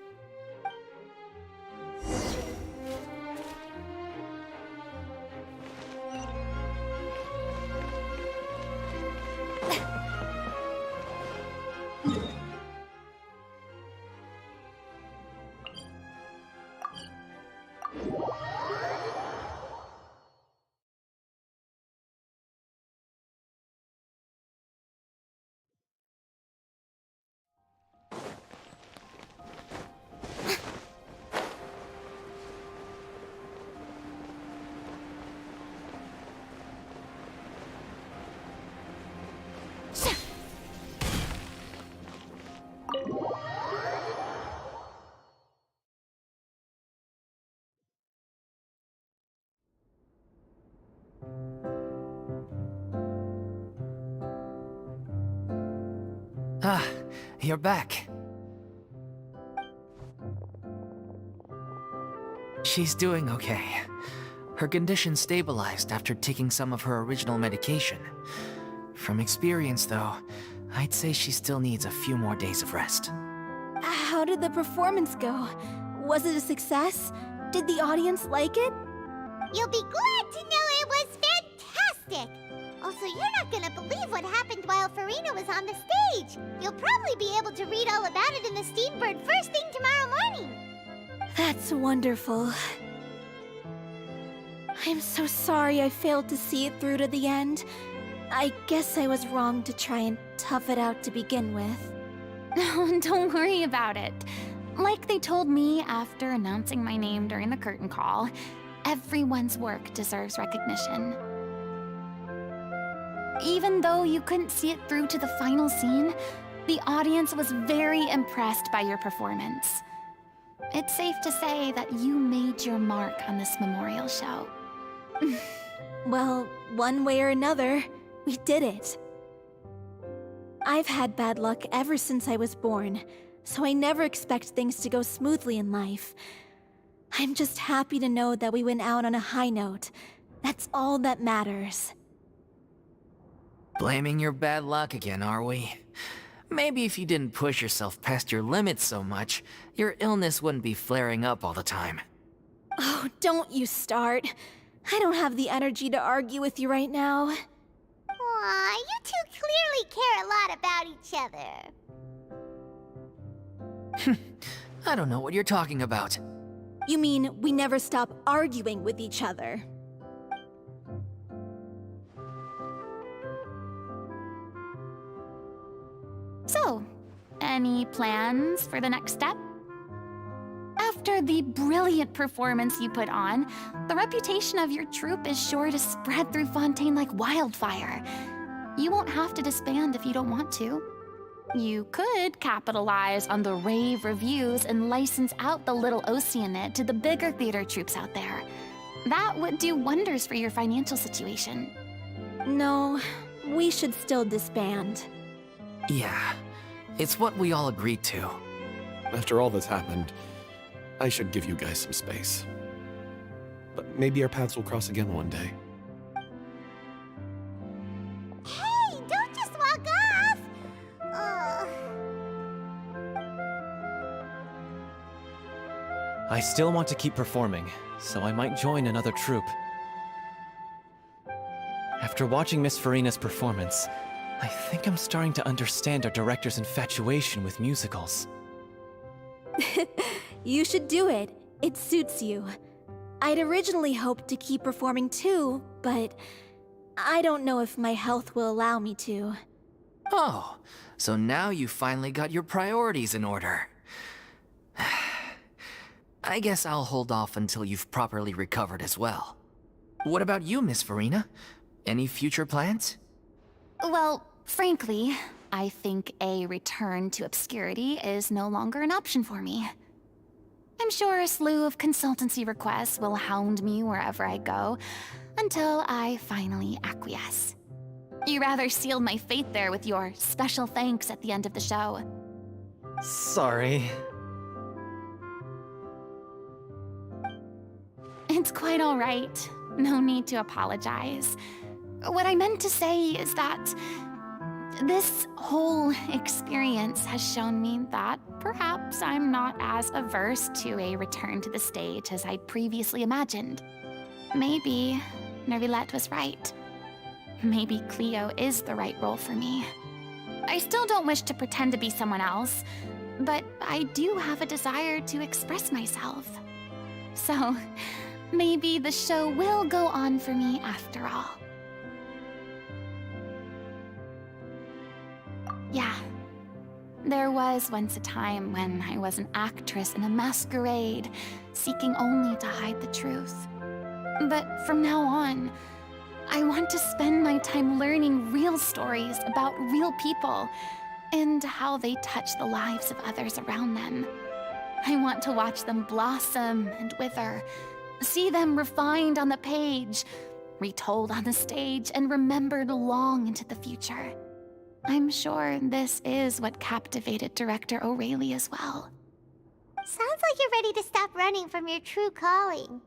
Ah, you're back. She's doing okay. Her condition stabilized after taking some of her original medication. From experience, though, I'd say she still needs a few more days of rest. How did the performance go? Was it a success? Did the audience like it? You'll be glad to know it was fantastic! Also, you're not gonna believe what happened while Furina was on the stage. You'll probably be able to read all about it in the Steambird first thing tomorrow morning. That's wonderful. I'm so sorry I failed to see it through to the end. I guess I was wrong to try and tough it out to begin with. No, don't worry about it. Like they told me after announcing my name during the curtain call, everyone's work deserves recognition. Even though you couldn't see it through to the final scene, the audience was very impressed by your performance. It's safe to say that you made your mark on this memorial show. Well, one way or another, we did it. I've had bad luck ever since I was born, so I never expect things to go smoothly in life. I'm just happy to know that we went out on a high note. That's all that matters. Blaming your bad luck again, are we? Maybe if you didn't push yourself past your limits so much, your illness wouldn't be flaring up all the time. Oh, don't you start. I don't have the energy to argue with you right now. Aw, you two clearly care a lot about each other. I don't know what you're talking about. You mean we never stop arguing with each other? So, any plans for the next step? After the brilliant performance you put on, the reputation of your troupe is sure to spread through Fontaine like wildfire. You won't have to disband if you don't want to. You could capitalize on the rave reviews and license out the Little Oceanid to the bigger theater troupes out there. That would do wonders for your financial situation. No, we should still disband. Yeah, it's what we all agreed to. After all that's happened, I should give you guys some space. But maybe our paths will cross again one day. Hey, don't just walk off! I still want to keep performing, so I might join another troupe. After watching Miss Furina's performance, I think I'm starting to understand our director's infatuation with musicals. You should do it. It suits you. I'd originally hoped to keep performing too, but I don't know if my health will allow me to. Oh, so now you finally got your priorities in order. I guess I'll hold off until you've properly recovered as well. What about you, Miss Furina? Any future plans? Well, frankly, I think a return to obscurity is no longer an option for me. I'm sure a slew of consultancy requests will hound me wherever I go, until I finally acquiesce. You rather sealed my fate there with your special thanks at the end of the show. Sorry. It's quite all right. No need to apologize. What I meant to say is that this whole experience has shown me that perhaps I'm not as averse to a return to the stage as I'd previously imagined. Maybe Nervilette was right. Maybe Cleo is the right role for me. I still don't wish to pretend to be someone else, but I do have a desire to express myself. So, maybe the show will go on for me after all. Yeah. There was once a time when I was an actress in a masquerade, seeking only to hide the truth. But from now on, I want to spend my time learning real stories about real people and how they touch the lives of others around them. I want to watch them blossom and wither, see them refined on the page, retold on the stage, and remembered long into the future. I'm sure this is what captivated director O'Reilly as well. Sounds like you're ready to stop running from your true calling.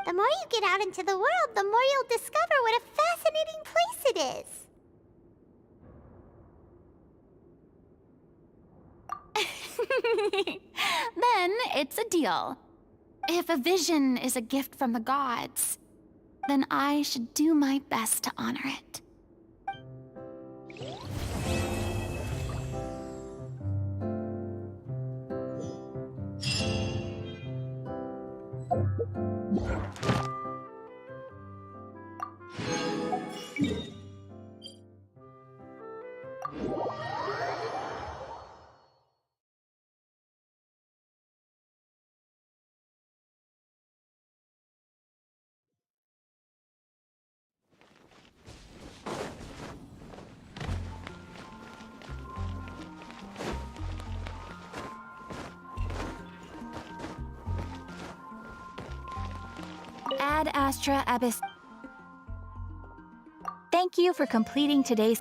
The more you get out into the world, the more you'll discover what a fascinating place it is. Then it's a deal. If a vision is a gift from the gods, then I should do my best to honor it. Ad Astra Abyss. Thank you for completing today's